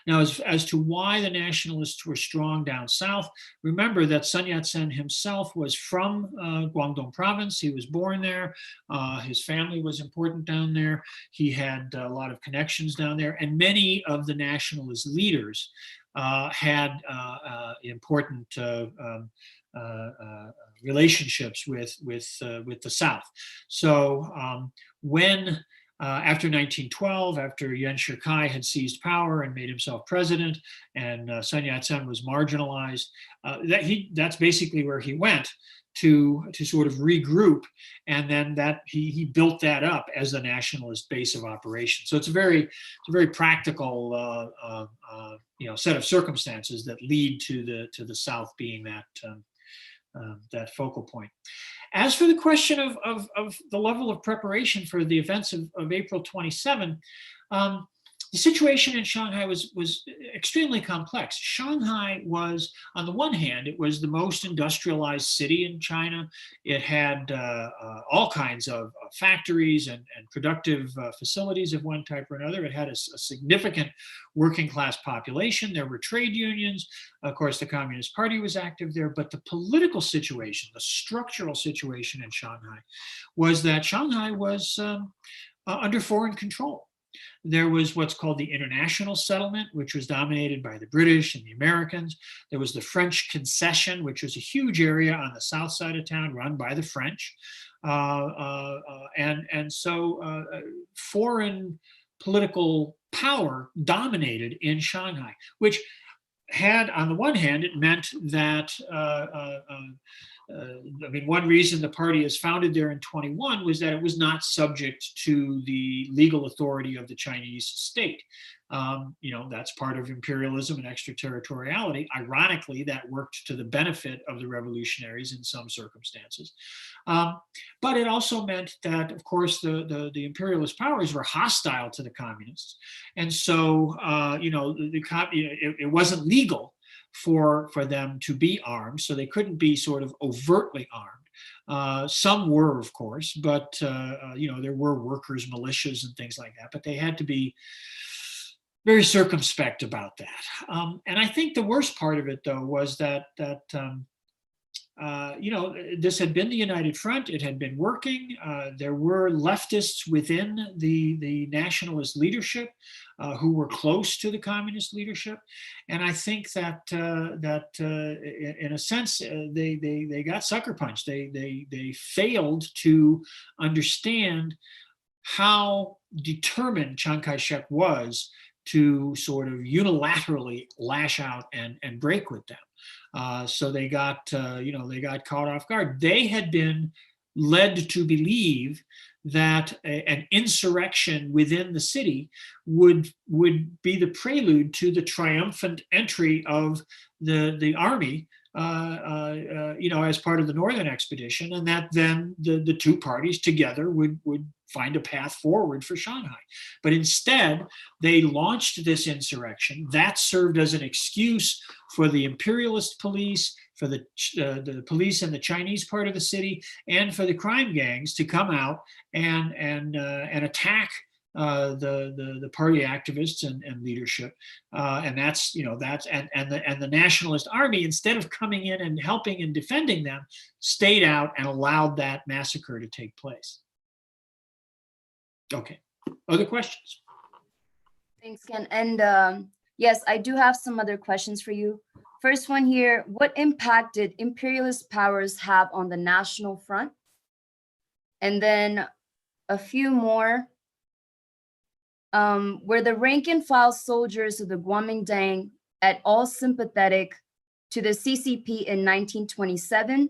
Now, as to why the nationalists were strong down south, remember that Sun Yat-sen himself was from Guangdong province. He was born there. His family was important down there. He had a lot of connections down there, and many of the nationalist leaders had important relationships with the South. So when after 1912, after Yuan Shikai had seized power and made himself president, and Sun Yat-sen was marginalized, that's basically where he went to sort of regroup, and then that he built that up as the nationalist base of operations. So it's a very practical set of circumstances that lead to the South being that focal point. As for the question of the level of preparation for the events of April 27, the situation in Shanghai was extremely complex. Shanghai was, on the one hand, it was the most industrialized city in China. It had all kinds of factories and productive facilities of one type or another. It had a significant working class population. There were trade unions. Of course, the Communist Party was active there. But the political situation, the structural situation in Shanghai, was that Shanghai was under foreign control. There was what's called the international settlement, which was dominated by the British and the Americans. There was the French concession, which was a huge area on the south side of town run by the French. And so foreign political power dominated in Shanghai, which had, on the one hand, it meant that one reason the party is founded there in 21 was that it was not subject to the legal authority of the Chinese state. That's part of imperialism and extraterritoriality. Ironically, that worked to the benefit of the revolutionaries in some circumstances. But it also meant that, of course, the imperialist powers were hostile to the communists. And so, it wasn't legal for them to be armed, so they couldn't be sort of overtly armed. Some were, of course, but there were workers' militias and things like that, but they had to be very circumspect about that. And I think the worst part of it, though, was that this had been the United Front. It had been working. There were leftists within the nationalist leadership who were close to the communist leadership, and I think that in a sense they got sucker punched. They failed to understand how determined Chiang Kai-shek was to sort of unilaterally lash out and break with them. So they got, they got caught off guard. They had been led to believe that an insurrection within the city would be the prelude to the triumphant entry of the army, as part of the Northern Expedition, and that then the two parties together would find a path forward for Shanghai. But instead, they launched this insurrection. That served as an excuse for the imperialist police, for the police in the Chinese part of the city, and for the crime gangs to come out and attack the party activists and leadership, and the nationalist army, instead of coming in and helping and defending them, stayed out and allowed that massacre to take place. Okay, other questions? Thanks, Ken. And yes, I do have some other questions for you. First one here, what impact did imperialist powers have on the national front? And then a few more. Were the rank and file soldiers of the Kuomintang at all sympathetic to the CCP in 1927?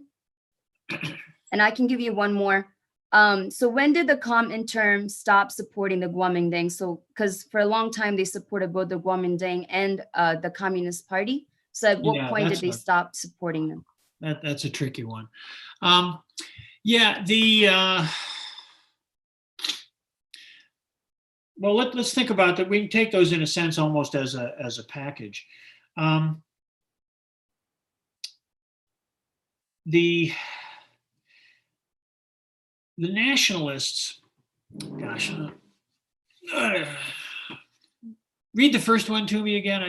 And I can give you one more. So when did the Comintern stop supporting the Kuomintang? So, because for a long time they supported both the Kuomintang and the Communist Party. So at what point did they stop supporting them? That's a tricky one. Well, let's think about that. We can take those in a sense almost as a package. The nationalists, gosh, read the first one to me again.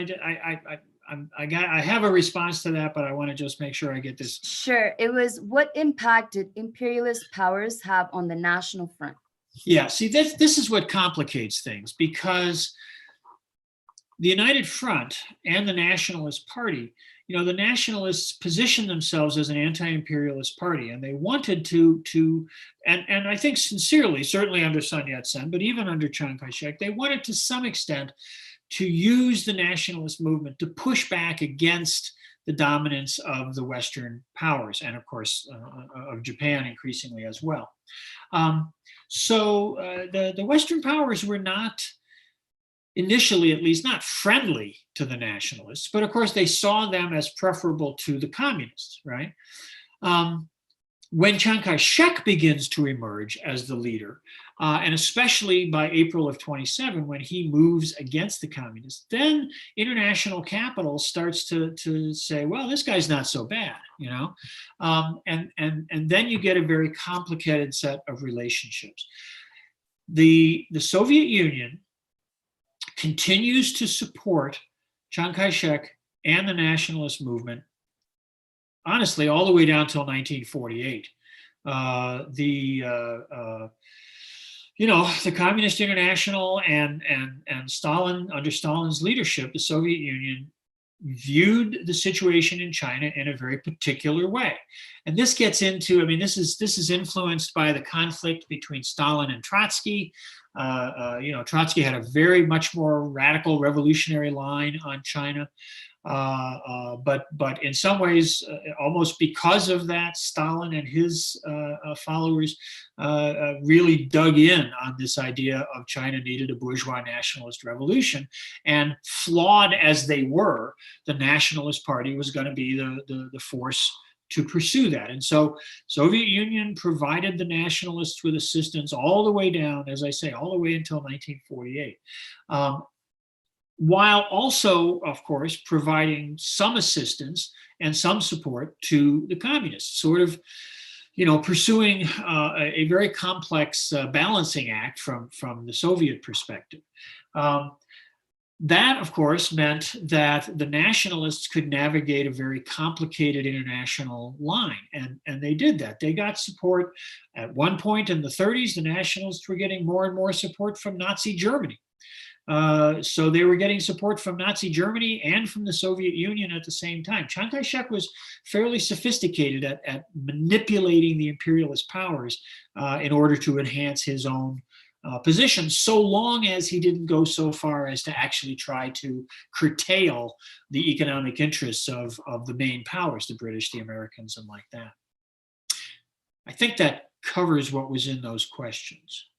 I have a response to that, but I want to just make sure I get this. Sure. It was, what impact did imperialist powers have on the national front? Yeah, see, this is what complicates things, because the United Front and the Nationalist Party, the nationalists positioned themselves as an anti-imperialist party, and they wanted to and I think sincerely, certainly under Sun Yat-sen, but even under Chiang Kai-shek, they wanted to some extent to use the nationalist movement to push back against the dominance of the Western powers, and of course of Japan increasingly as well. So the Western powers were not, initially at least, not friendly to the nationalists, but of course they saw them as preferable to the communists, right? When Chiang Kai-shek begins to emerge as the leader, and especially by April of 27, when he moves against the communists, then international capital starts to say, well, this guy's not so bad, and then you get a very complicated set of relationships. The Soviet Union continues to support Chiang Kai-shek and the nationalist movement, honestly, all the way down till 1948. The Communist International and Stalin, under Stalin's leadership, the Soviet Union viewed the situation in China in a very particular way. And this gets into, this is influenced by the conflict between Stalin and Trotsky. Trotsky had a very much more radical revolutionary line on China. But in some ways, almost because of that, Stalin and his followers really dug in on this idea of China needed a bourgeois nationalist revolution. And flawed as they were, the Nationalist Party was going to be the force to pursue that. And so Soviet Union provided the nationalists with assistance all the way down, as I say, all the way until 1948. While also, of course, providing some assistance and some support to the communists, sort of, pursuing a very complex balancing act from the Soviet perspective. That, of course, meant that the nationalists could navigate a very complicated international line, and they did that. They got support at one point in the 30s. The nationalists were getting more and more support from Nazi Germany. So they were getting support from Nazi Germany and from the Soviet Union at the same time. Chiang Kai-shek was fairly sophisticated at manipulating the imperialist powers in order to enhance his own position, so long as he didn't go so far as to actually try to curtail the economic interests of the main powers, the British, the Americans, and like that. I think that covers what was in those questions.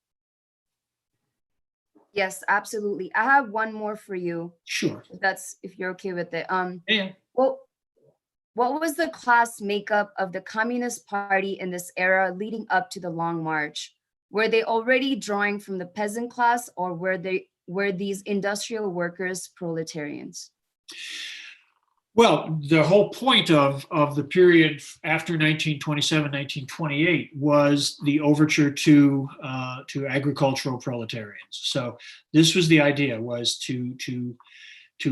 Yes, absolutely. I have one more for you. Sure. If you're okay with it. Yeah. Well, what was the class makeup of the Communist Party in this era leading up to the Long March? Were they already drawing from the peasant class, or were these industrial workers proletarians? Well, the whole point of the period after 1927, 1928 was the overture to agricultural proletarians. So this was the idea, was to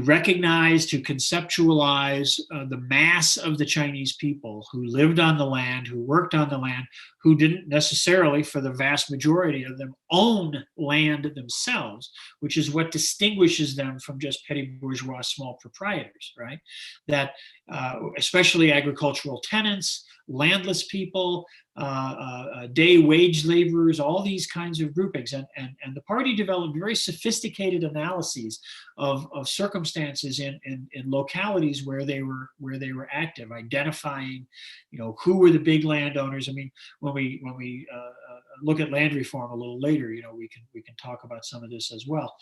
recognize, to conceptualize the mass of the Chinese people who lived on the land, who worked on the land, who didn't necessarily, for the vast majority of them, own land themselves, which is what distinguishes them from just petty bourgeois small proprietors, right? That especially agricultural tenants, landless people, day wage laborers, all these kinds of groupings. And the party developed very sophisticated analyses of circumstances in localities where they were active, identifying, who were the big landowners. I mean, when we look at land reform a little later, we can talk about some of this as well.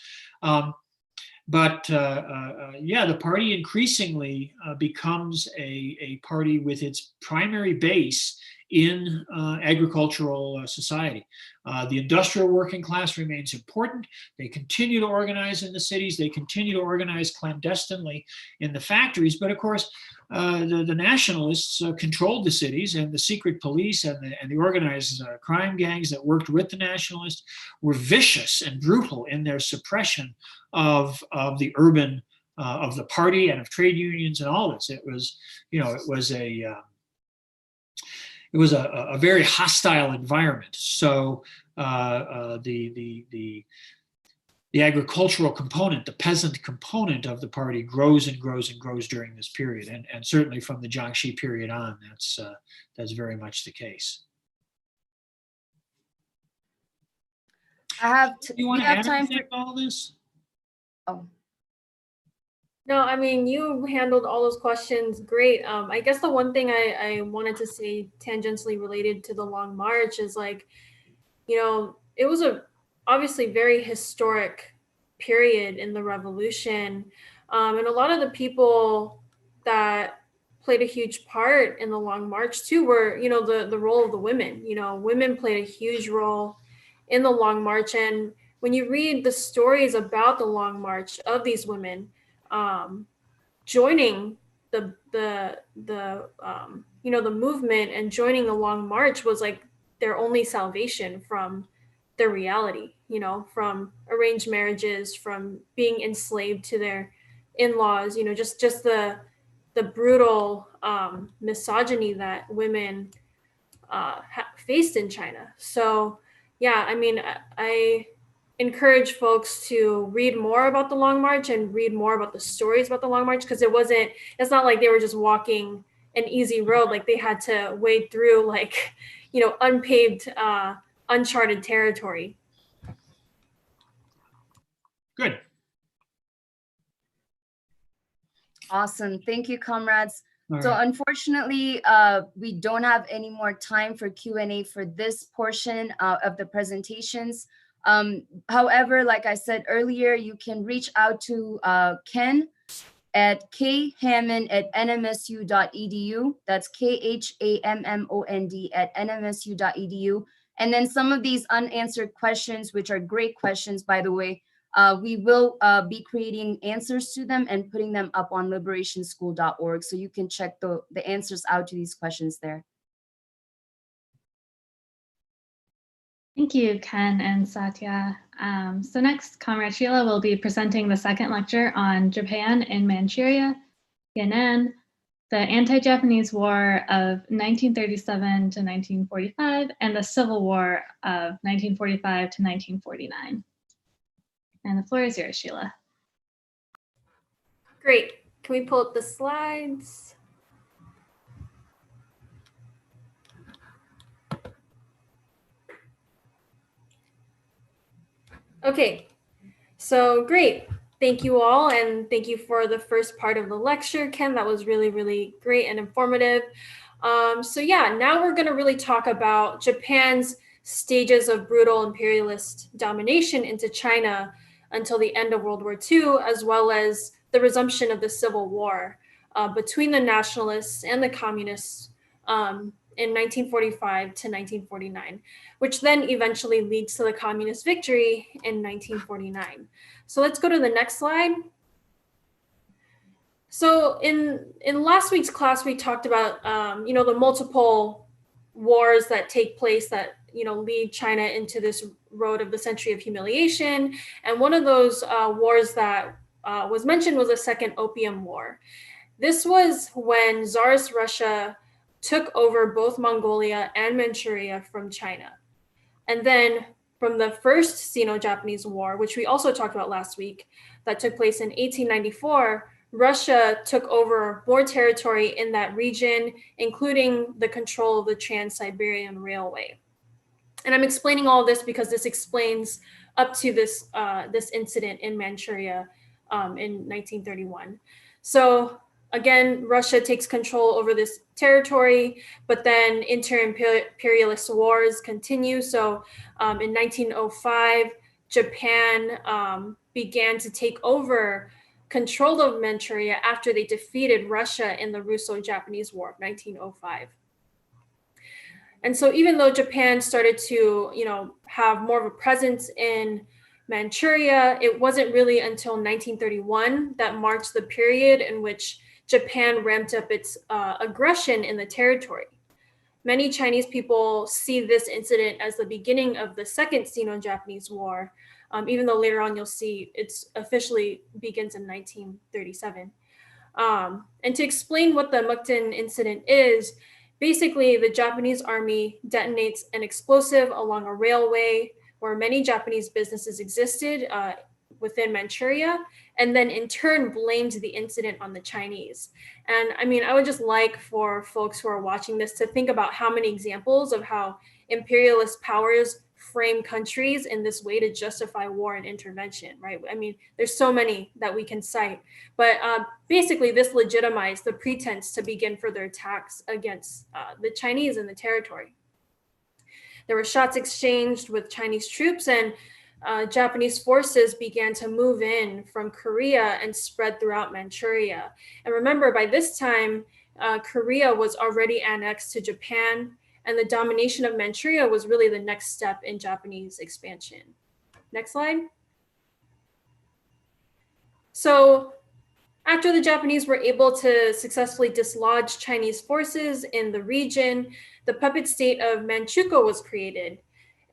But the party increasingly becomes a party with its primary base in agricultural society. The industrial working class remains important. They continue to organize in the cities. They continue to organize clandestinely in the factories. But of course, the nationalists controlled the cities, and the secret police and the organized crime gangs that worked with the nationalists were vicious and brutal in their suppression of the urban, of the party and of trade unions and all this. It was a very hostile environment. So the agricultural component, the peasant component of the party grows and grows and grows during this period. And certainly from the Jiangxi period on, that's very much the case. Do you want to add anything to all this? Oh. No, I mean, you handled all those questions great. I guess the one thing I wanted to say tangentially related to the Long March is like, it was a obviously very historic period in the revolution. And a lot of the people that played a huge part in the Long March too were, the role of the women. Women played a huge role in the Long March. And when you read the stories about the Long March of these women, joining the movement and joining the Long March was like their only salvation from their reality, from arranged marriages, from being enslaved to their in-laws, just the brutal misogyny that women faced in China. So yeah, I mean, I encourage folks to read more about the Long March and read more about the stories about the Long March, because it's not like they were just walking an easy road. Like they had to wade through unpaved, uncharted territory. Good. Awesome. Thank you, comrades. All So right. unfortunately, we don't have any more time for Q&A for this portion of the presentations. However, like I said earlier, you can reach out to Ken at khammond@nmsu.edu. That's KHAMMOND@nmsu.edu. And then some of these unanswered questions, which are great questions, by the way, we will be creating answers to them and putting them up on liberationschool.org. So you can check the answers out to these questions there. Thank you, Ken and Satya. So next, Comrade Sheila will be presenting the second lecture on Japan in Manchuria, Yan'an, the anti-Japanese War of 1937 to 1945, and the Civil War of 1945 to 1949. And the floor is yours, Sheila. Great. Can we pull up the slides? Okay, so great. Thank you all, and thank you for the first part of the lecture, Ken. That was really, really great and informative. So yeah, now we're going to really talk about Japan's stages of brutal imperialist domination into China until the end of World War II, as well as the resumption of the Civil War between the nationalists and the communists in 1945 to 1949, which then eventually leads to the communist victory in 1949. So let's go to the next slide. So in last week's class, we talked about the multiple wars that take place that lead China into this road of the century of humiliation. And one of those wars that was mentioned was the Second Opium War. This was when Tsarist Russia took over both Mongolia and Manchuria from China. And then from the First Sino-Japanese War, which we also talked about last week, that took place in 1894, Russia took over more territory in that region, including the control of the Trans-Siberian Railway. And I'm explaining all of this because this explains up to this incident in Manchuria in 1931. So again, Russia takes control over this territory, but then inter-imperialist wars continue. So in 1905, Japan began to take over control of Manchuria after they defeated Russia in the Russo-Japanese War of 1905. And so even though Japan started to, have more of a presence in Manchuria, it wasn't really until 1931 that marked the period in which Japan ramped up its aggression in the territory. Many Chinese people see this incident as the beginning of the Second Sino-Japanese War, even though later on you'll see it officially begins in 1937. And to explain what the Mukden incident is, basically the Japanese army detonates an explosive along a railway where many Japanese businesses existed within Manchuria, and then in turn blamed the incident on the Chinese. And I mean, I would just like for folks who are watching this to think about how many examples of how imperialist powers frame countries in this way to justify war and intervention, right? I mean, there's so many that we can cite, but basically this legitimized the pretense to begin further attacks against the Chinese in the territory. There were shots exchanged with Chinese troops, and Japanese forces began to move in from Korea and spread throughout Manchuria. And remember, by this time, Korea was already annexed to Japan, and the domination of Manchuria was really the next step in Japanese expansion. Next slide. So after the Japanese were able to successfully dislodge Chinese forces in the region, the puppet state of Manchukuo was created.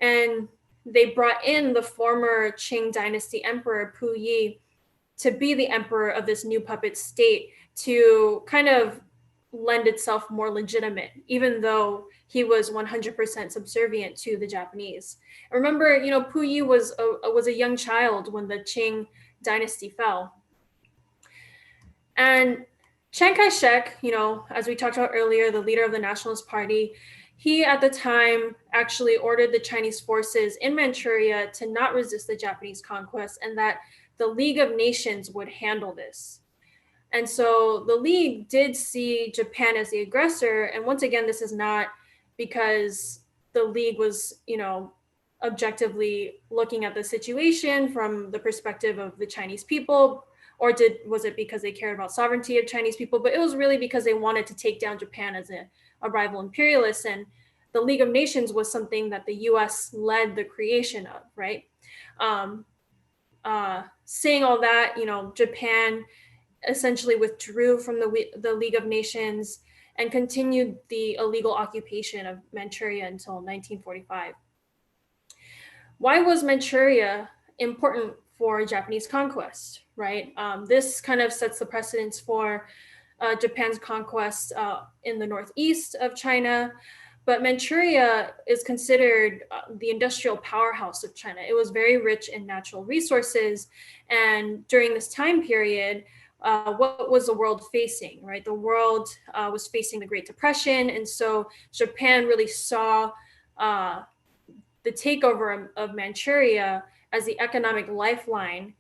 And they brought in the former Qing dynasty emperor Puyi to be the emperor of this new puppet state to kind of lend itself more legitimate, even though he was 100% subservient to the Japanese. Remember, Puyi was a young child when the Qing dynasty fell. And Chiang Kaishek, as we talked about earlier, the leader of the Nationalist Party, he at the time actually ordered the Chinese forces in Manchuria to not resist the Japanese conquest, and that the League of Nations would handle this. And so the League did see Japan as the aggressor. And once again, this is not because the League was, objectively looking at the situation from the perspective of the Chinese people, or was it because they cared about sovereignty of Chinese people? But it was really because they wanted to take down Japan as a rival imperialist. And the League of Nations was something that the US led the creation of, right? Saying all that, Japan essentially withdrew from the League of Nations and continued the illegal occupation of Manchuria until 1945. Why was Manchuria important for Japanese conquest, right? This kind of sets the precedence for Japan's conquest in the northeast of China. But Manchuria is considered the industrial powerhouse of China. It was very rich in natural resources. And during this time period, what was the world facing, right? The world was facing the Great Depression. And so Japan really saw the takeover of Manchuria as the economic lifeline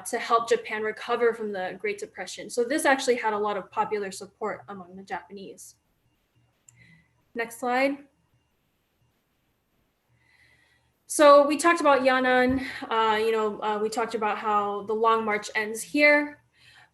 to help Japan recover from the Great Depression. So this actually had a lot of popular support among the Japanese. Next slide. So we talked about Yan'an. We talked about how the Long March ends here.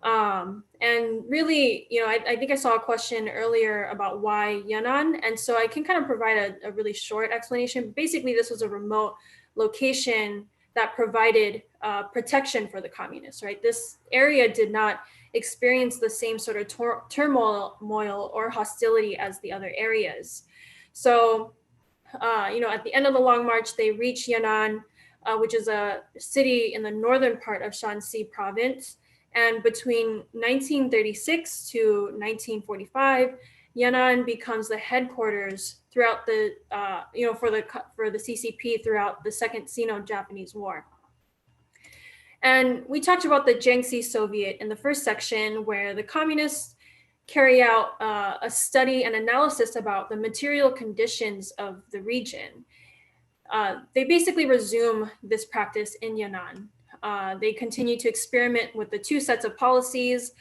And really, I think I saw a question earlier about why Yan'an. And so I can kind of provide a really short explanation. Basically, this was a remote location that provided protection for the communists, right? This area did not experience the same sort of turmoil or hostility as the other areas. So, at the end of the Long March, they reach Yan'an, which is a city in the northern part of Shanxi province. And between 1936 to 1945, Yan'an becomes the headquarters throughout the, for the CCP throughout the Second Sino-Japanese War. And we talked about the Jiangxi Soviet in the first section, where the communists carry out a study and analysis about the material conditions of the region. They basically resume this practice in Yan'an. They continue to experiment with the two sets of policies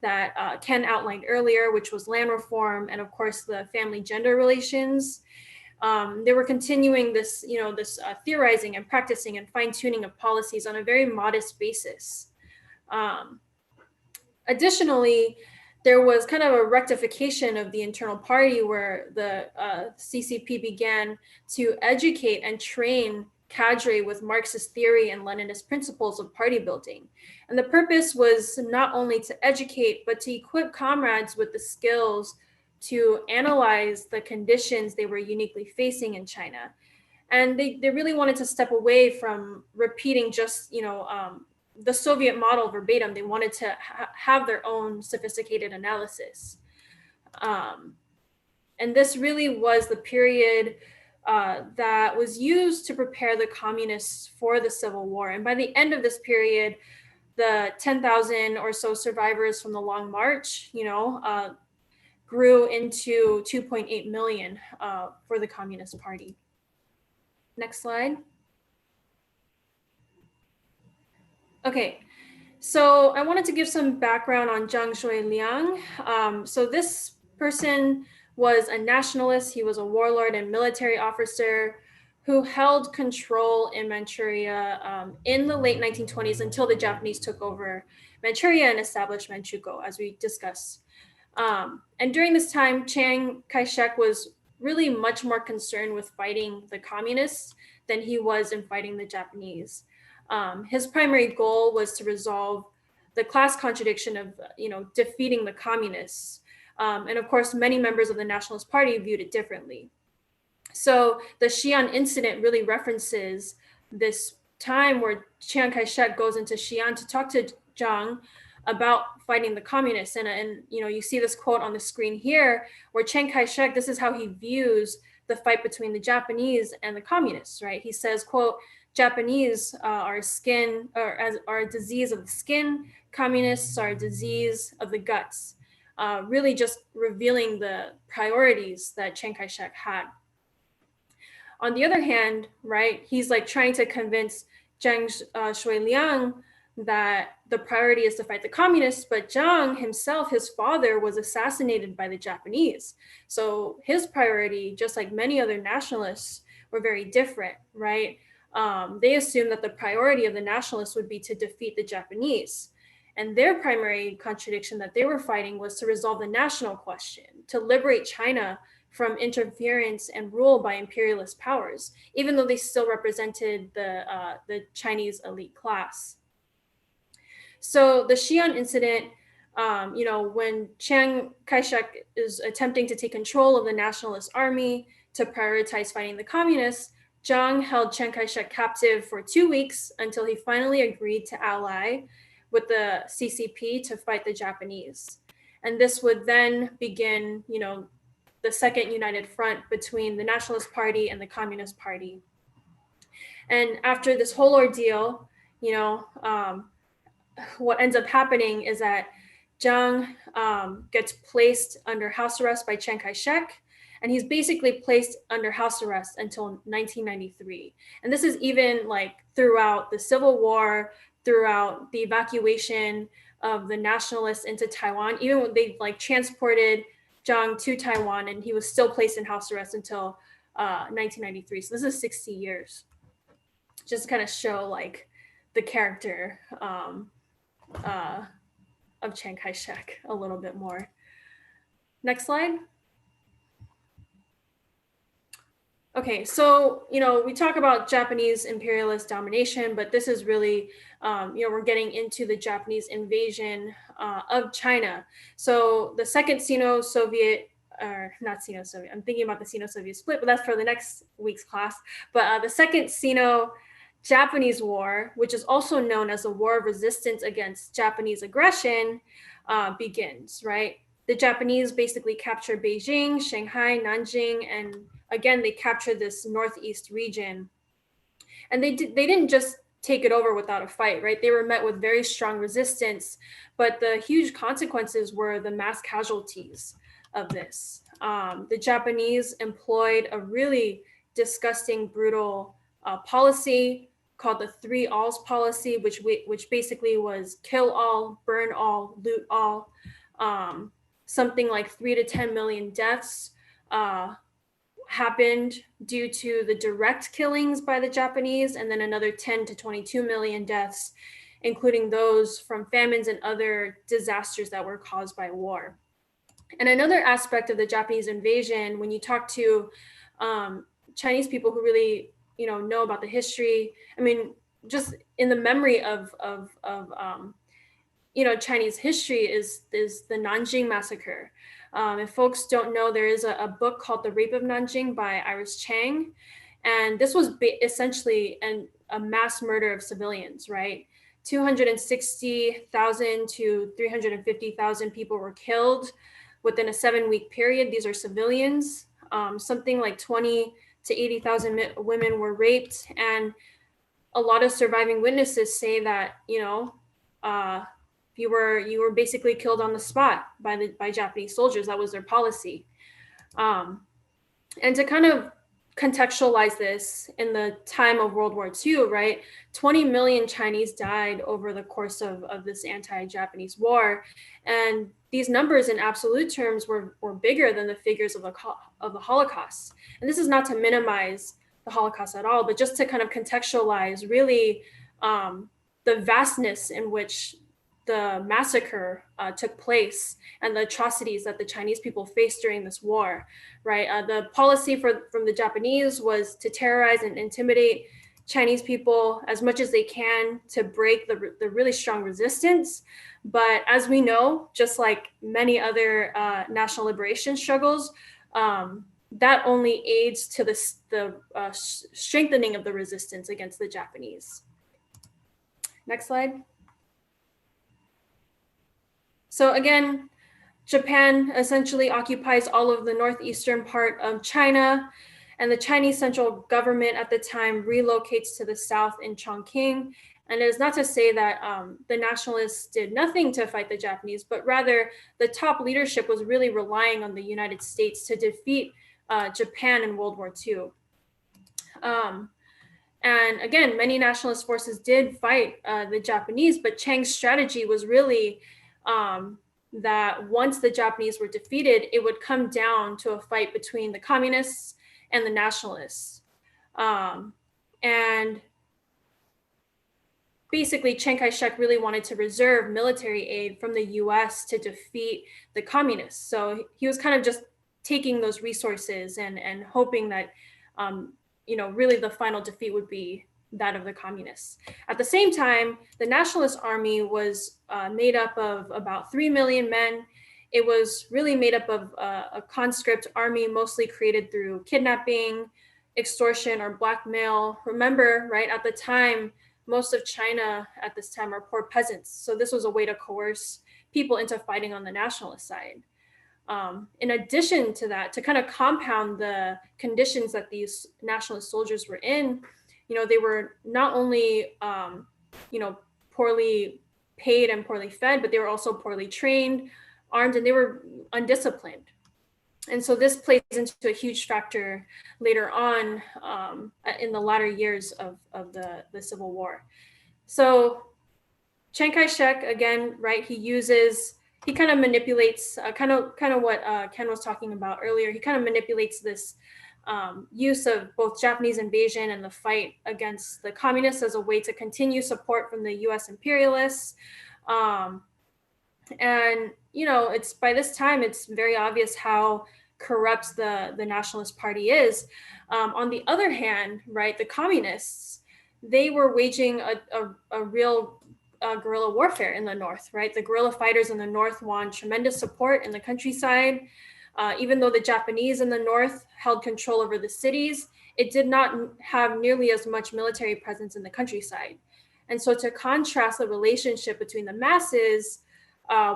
that Ken outlined earlier, which was land reform and, of course, the family gender relations. They were continuing this, theorizing and practicing and fine-tuning of policies on a very modest basis. Additionally, there was kind of a rectification of the internal party where the CCP began to educate and train cadre with Marxist theory and Leninist principles of party building. And the purpose was not only to educate, but to equip comrades with the skills to analyze the conditions they were uniquely facing in China. And they really wanted to step away from repeating just, the Soviet model verbatim. They wanted to have their own sophisticated analysis. And this really was the period that was used to prepare the communists for the Civil War. And by the end of this period, the 10,000 or so survivors from the Long March, grew into 2.8 million for the Communist Party. Next slide. Okay, so I wanted to give some background on Zhang Shuiliang. So this person was a nationalist. He was a warlord and military officer who held control in Manchuria in the late 1920s until the Japanese took over Manchuria and established Manchukuo, as we discussed. And during this time, Chiang Kaishek was really much more concerned with fighting the communists than he was in fighting the Japanese. His primary goal was to resolve the class contradiction of, defeating the communists. And of course, many members of the Nationalist Party viewed it differently. So the Xi'an incident really references this time where Chiang Kai-shek goes into Xi'an to talk to Zhang about fighting the communists. And you see this quote on the screen here, where Chiang Kai-shek, this is how he views the fight between the Japanese and the communists, right? He says, quote, Japanese are a disease of the skin, communists are a disease of the guts, really just revealing the priorities that Chiang Kai-shek had. On the other hand, right, he's like trying to convince Zhang Shuiliang that the priority is to fight the communists, but Zhang himself, his father, was assassinated by the Japanese. So his priority, just like many other nationalists, were very different, right? They assumed that the priority of the nationalists would be to defeat the Japanese. And their primary contradiction that they were fighting was to resolve the national question, to liberate China from interference and rule by imperialist powers, even though they still represented the Chinese elite class. So the Xi'an incident, when Chiang Kai-shek is attempting to take control of the nationalist army to prioritize fighting the communists, Zhang held Chiang Kai-shek captive for 2 weeks until he finally agreed to ally with the CCP to fight the Japanese. And this would then begin, the second united front between the Nationalist Party and the Communist Party. And after this whole ordeal, what ends up happening is that Zhang gets placed under house arrest by Chiang Kai-shek, and he's basically placed under house arrest until 1993. And this is even like throughout the Civil War, throughout the evacuation of the nationalists into Taiwan, even when they like transported Zhang to Taiwan, and he was still placed in house arrest until 1993. So this is 60 years. Just to kind of show like the character of Chiang Kaishek a little bit more. Next slide. Okay, so, we talk about Japanese imperialist domination, but this is really, we're getting into the Japanese invasion of China. So the second Sino-Soviet, or not Sino-Soviet, I'm thinking about the Sino-Soviet split, but that's for the next week's class. But the second Sino-Japanese War, which is also known as the War of Resistance against Japanese aggression, begins, right? The Japanese basically captured Beijing, Shanghai, Nanjing, and again, they captured this northeast region. And they didn't just take it over without a fight, right? They were met with very strong resistance, but the huge consequences were the mass casualties of this. The Japanese employed a really disgusting, brutal policy called the Three Alls policy, which basically was kill all, burn all, loot all. Something like 3 to 10 million deaths happened due to the direct killings by the Japanese, and then another 10 to 22 million deaths, including those from famines and other disasters that were caused by war. And another aspect of the Japanese invasion, when you talk to Chinese people who really know about the history, I mean, just in the memory of Chinese history is the Nanjing massacre. If folks don't know, there is a book called The Rape of Nanjing by Iris Chang. And this was essentially a mass murder of civilians, right? 260,000 to 350,000 people were killed within a 7-week period. These are civilians. Something like 20 to 80,000 women were raped. And a lot of surviving witnesses say that, you were basically killed on the spot by Japanese soldiers. That was their policy. And to kind of contextualize this in the time of World War II, right? 20 million Chinese died over the course of this anti-Japanese war. And these numbers in absolute terms were bigger than the figures of the Holocaust. And this is not to minimize the Holocaust at all, but just to kind of contextualize really the vastness in which the massacre took place and the atrocities that the Chinese people faced during this war, right? The policy from the Japanese was to terrorize and intimidate Chinese people as much as they can to break the really strong resistance. But as we know, just like many other national liberation struggles, that only aids to the strengthening of the resistance against the Japanese. Next slide. So again, Japan essentially occupies all of the northeastern part of China, and the Chinese central government at the time relocates to the south in Chongqing. And it is not to say that the nationalists did nothing to fight the Japanese, but rather the top leadership was really relying on the United States to defeat Japan in World War II. And again, many nationalist forces did fight the Japanese, but Chiang's strategy was really that once the Japanese were defeated, it would come down to a fight between the communists and the nationalists. And basically, Chiang Kai-shek really wanted to reserve military aid from the US to defeat the communists. So he was kind of just taking those resources and hoping that, really the final defeat would be that of the communists. At the same time, the Nationalist Army was made up of about 3 million men. It was really made up of a conscript army, mostly created through kidnapping, extortion, or blackmail. Remember, right, at the time, most of China at this time are poor peasants. So this was a way to coerce people into fighting on the nationalist side. In addition to that, to kind of compound the conditions that these nationalist soldiers were in, they were not only, poorly paid and poorly fed, but they were also poorly trained, armed, and they were undisciplined. And so this plays into a huge factor later on in the latter years of the Civil War. So Chiang Kaishek, again, right, he kind of manipulates, kind of what Ken was talking about earlier. He kind of manipulates this use of both Japanese invasion and the fight against the communists as a way to continue support from the US imperialists. And, you know, it's by this time, it's very obvious how corrupt the Nationalist Party is. On the other hand, right, the communists, they were waging a real guerrilla warfare in the North, right? The guerrilla fighters in the North won tremendous support in the countryside. Even though the Japanese in the North held control over the cities, it did not have nearly as much military presence in the countryside. And so to contrast the relationship between the masses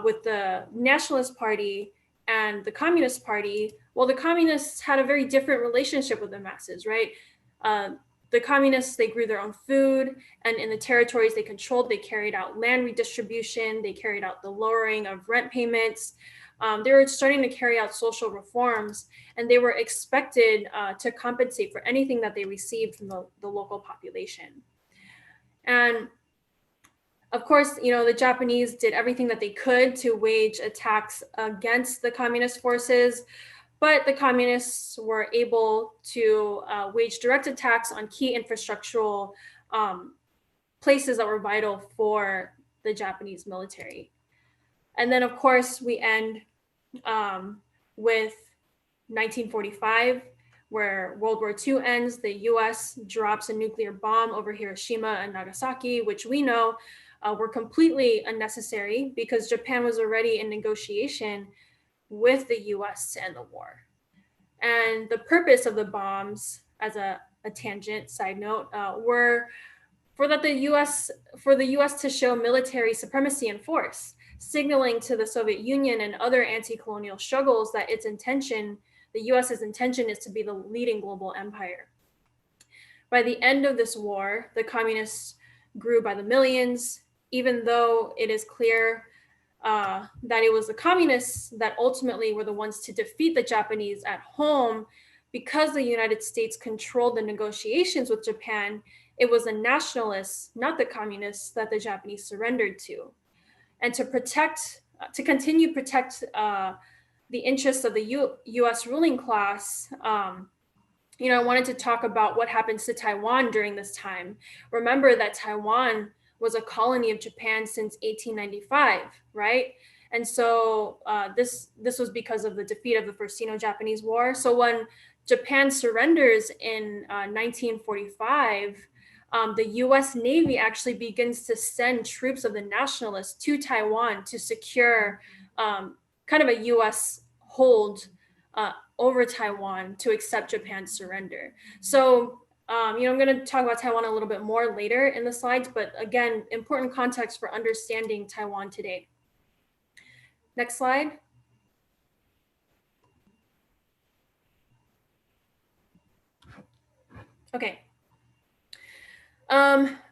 with the Nationalist Party and the Communist Party, well, the communists had a very different relationship with the masses, right? The communists, they grew their own food, and in the territories they controlled, they carried out land redistribution, they carried out the lowering of rent payments. They were starting to carry out social reforms, and they were expected to compensate for anything that they received from the local population. And of course, you know, the Japanese did everything that they could to wage attacks against the communist forces, but the communists were able to wage direct attacks on key infrastructural places that were vital for the Japanese military. And then, of course, we end with 1945, where World War II ends. The US drops a nuclear bomb over Hiroshima and Nagasaki, which we know were completely unnecessary because Japan was already in negotiation with the US to end the war. And the purpose of the bombs, as a tangent side note, were for the US to show military supremacy and force, signaling to the Soviet Union and other anti-colonial struggles that the US's intention is to be the leading global empire. By the end of this war, the communists grew by the millions, even though it is clear that it was the communists that ultimately were the ones to defeat the Japanese at home. Because the United States controlled the negotiations with Japan, it was the nationalists, not the communists, that the Japanese surrendered to. And to continue protect the interests of the US ruling class, you know, I wanted to talk about what happens to Taiwan during this time. Remember that Taiwan was a colony of Japan since 1895, right? And so this was because of the defeat of the First Sino-Japanese War. So when Japan surrenders in 1945, the US Navy actually begins to send troops of the nationalists to Taiwan to secure kind of a US hold over Taiwan to accept Japan's surrender. So, you know, I'm going to talk about Taiwan a little bit more later in the slides, but again, important context for understanding Taiwan today. Next slide. Okay.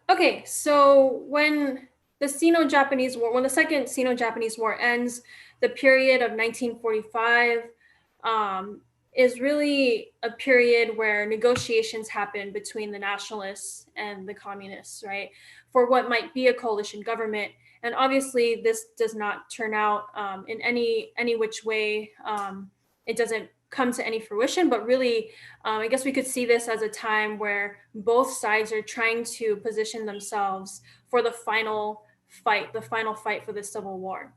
Okay, so when the Sino-Japanese War, when the Second Sino-Japanese War ends, the period of 1945 is really a period where negotiations happen between the nationalists and the communists, right? For what might be a coalition government. And obviously this does not turn out in any which way. It doesn't come to any fruition, but really, I guess we could see this as a time where both sides are trying to position themselves for the final fight for the Civil War.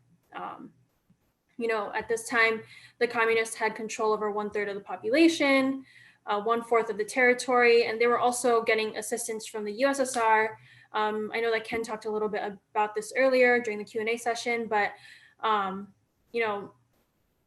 You know, at this time, the communists had control over 1/3 of the population, 1/4 of the territory, and they were also getting assistance from the USSR. I know that Ken talked a little bit about this earlier during the Q&A session, but you know,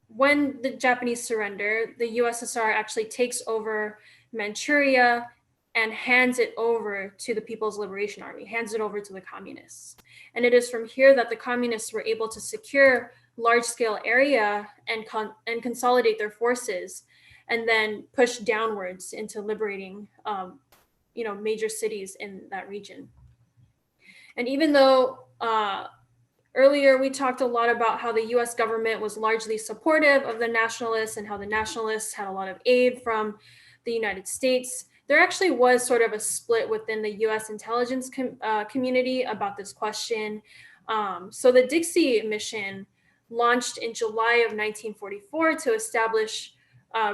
when the Japanese surrender, the USSR actually takes over Manchuria and hands it over to the People's Liberation Army, hands it over to the communists. And it is from here that the communists were able to secure large-scale area and consolidate their forces, and then push downwards into liberating, you know, major cities in that region. And even though Earlier, we talked a lot about how the US government was largely supportive of the nationalists and how the nationalists had a lot of aid from the United States. There actually was sort of a split within the US intelligence community about this question. So the Dixie mission launched in July of 1944 to establish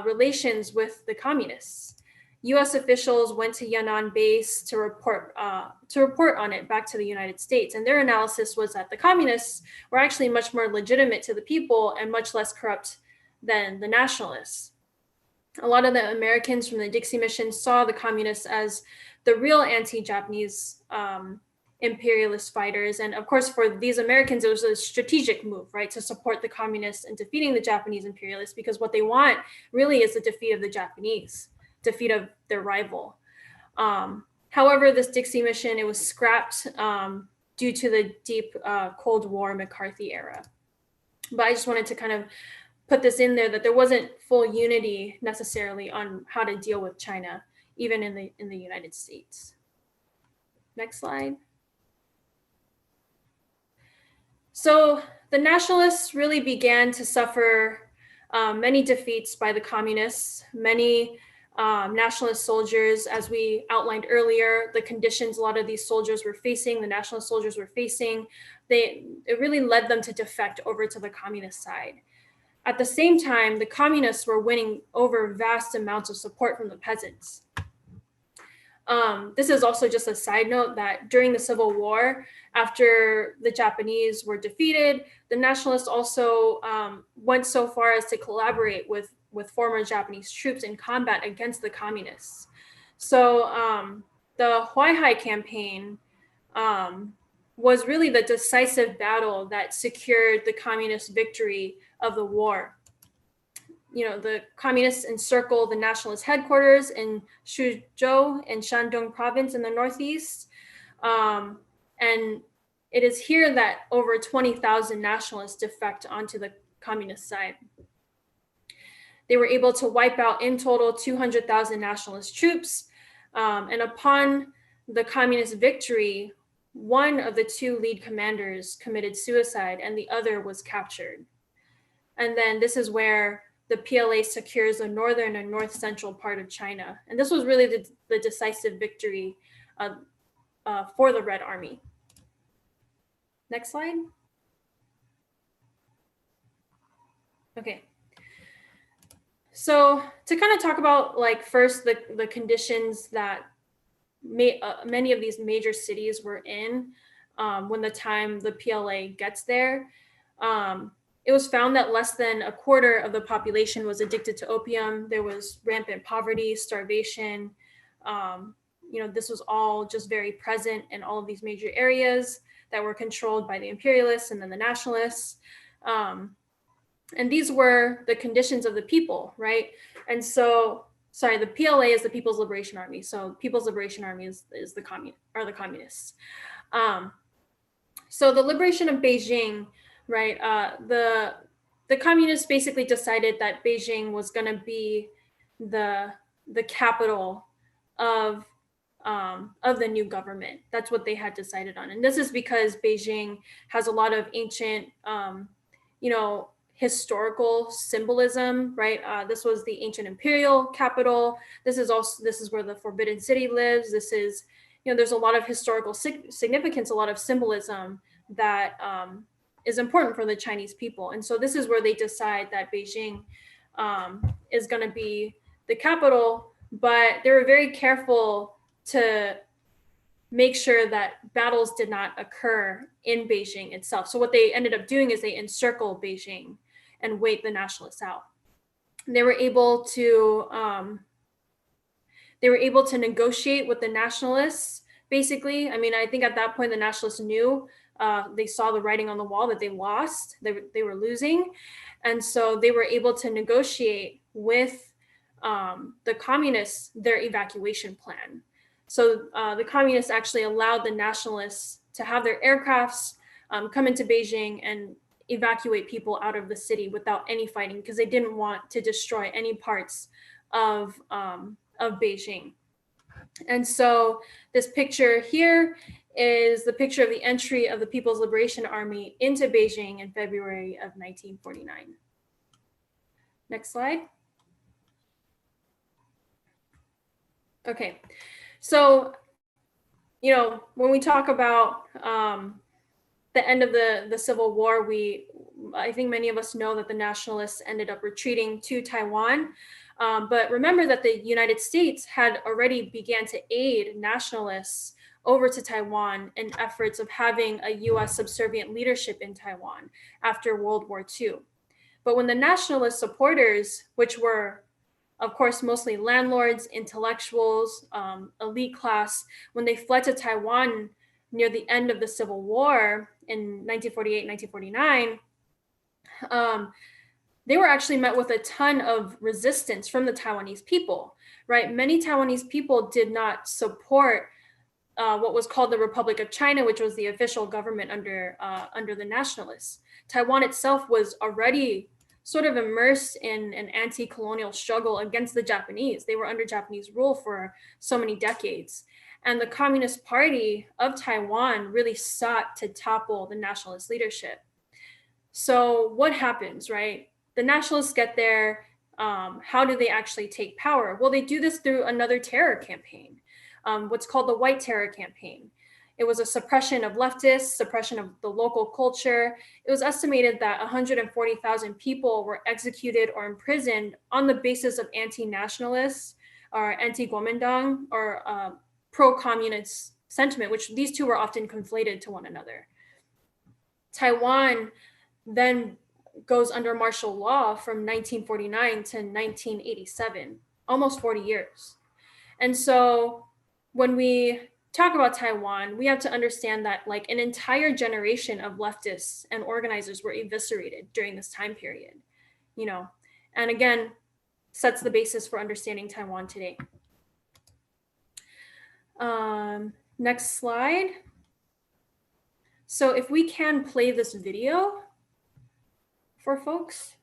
relations with the communists. US officials went to Yan'an base to report on it back to the United States. And their analysis was that the communists were actually much more legitimate to the people and much less corrupt than the nationalists. A lot of the Americans from the Dixie mission saw the communists as the real anti-Japanese imperialist fighters. And of course, for these Americans, it was a strategic move, right, to support the communists in defeating the Japanese imperialists, because what they want really is the defeat of the Japanese, defeat of their rival. However, this Dixie mission, it was scrapped due to the deep Cold War McCarthy era. But I just wanted to kind of put this in there, that there wasn't full unity necessarily on how to deal with China, even in the United States. Next slide. So the nationalists really began to suffer many defeats by the communists. Many nationalist soldiers, as we outlined earlier, the conditions a lot of these soldiers were facing, the nationalist soldiers were facing, it really led them to defect over to the communist side. At the same time, the communists were winning over vast amounts of support from the peasants. This is also just a side note that during the Civil War, after the Japanese were defeated, the nationalists also went so far as to collaborate with former Japanese troops in combat against the communists. So the Huaihai campaign was really the decisive battle that secured the communist victory of the war. You know, the communists encircled the nationalist headquarters in Suzhou in Shandong province in the northeast. And it is here that over 20,000 nationalists defect onto the communist side. They were able to wipe out in total 200,000 nationalist troops. And upon the communist victory, one of the two lead commanders committed suicide and the other was captured. And then this is where the PLA secures the northern and north central part of China. And this was really the decisive victory for the Red Army. Next slide. Okay. So to kind of talk about, like, first the conditions that many of these major cities were in when the time the PLA gets there. It was found that less than a quarter of the population was addicted to opium. There was rampant poverty, starvation. This was all just very present in all of these major areas that were controlled by the imperialists and then the nationalists. And these were the conditions of the people, right? And so, sorry, the PLA is the People's Liberation Army. So People's Liberation Army is the communists. So the liberation of Beijing, right? The communists basically decided that Beijing was going to be the capital of the new government. That's what they had decided on, and this is because Beijing has a lot of ancient, historical symbolism, right? This was the ancient imperial capital. This is where the Forbidden City lives. This is, there's a lot of historical significance, a lot of symbolism that is important for the Chinese people. And so this is where they decide that Beijing is going to be the capital, but they were very careful to make sure that battles did not occur in Beijing itself. So what they ended up doing is they encircle Beijing and wait the nationalists out. They were able to negotiate with the nationalists, basically. I mean, I think at that point the nationalists knew, they saw the writing on the wall that they lost, they were losing. And so they were able to negotiate with the communists their evacuation plan. So the communists actually allowed the nationalists to have their aircrafts come into Beijing and evacuate people out of the city without any fighting, because they didn't want to destroy any parts of Beijing. And so this picture here is the picture of the entry of the People's Liberation Army into Beijing in February of 1949. Next slide. Okay, so, you know, when we talk about the end of the Civil War, I think many of us know that the nationalists ended up retreating to Taiwan. But remember that the United States had already began to aid nationalists over to Taiwan in efforts of having a US subservient leadership in Taiwan after World War II. But when the nationalist supporters, which were of course mostly landlords, intellectuals, elite class, when they fled to Taiwan near the end of the Civil War in 1948, 1949, they were actually met with a ton of resistance from the Taiwanese people, right? Many Taiwanese people did not support what was called the Republic of China, which was the official government under the nationalists. Taiwan itself was already sort of immersed in an anti-colonial struggle against the Japanese. They were under Japanese rule for so many decades. And the Communist Party of Taiwan really sought to topple the nationalist leadership. So what happens, right? The nationalists get there. How do they actually take power? Well, they do this through another terror campaign, what's called the White Terror Campaign. It was a suppression of leftists, suppression of the local culture. It was estimated that 140,000 people were executed or imprisoned on the basis of anti-nationalists or anti-Kuomintang or pro-communist sentiment, which these two were often conflated to one another. Taiwan then goes under martial law from 1949 to 1987, almost 40 years. And so when we talk about Taiwan, we have to understand that like an entire generation of leftists and organizers were eviscerated during this time period, you know, and again, sets the basis for understanding Taiwan today. Next slide. So if we can play this video for folks.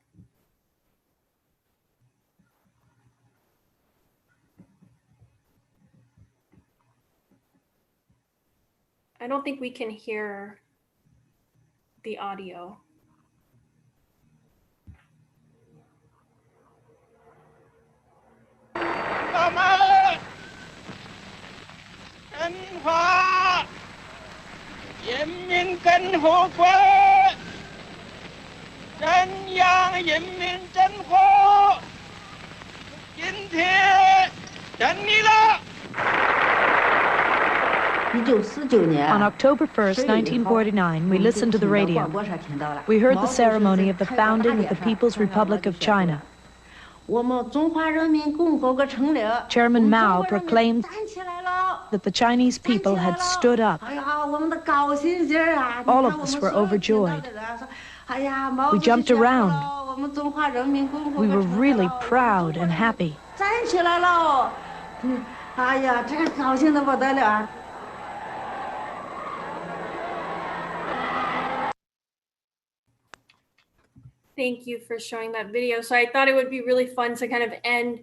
I don't think we can hear the audio. On October 1st, 1949, we listened to the radio. We heard the ceremony of the founding of the People's Republic of China. Chairman Mao proclaimed that the Chinese people had stood up. All of us were overjoyed. We jumped around. We were really proud and happy. Thank you for showing that video. So I thought it would be really fun to kind of end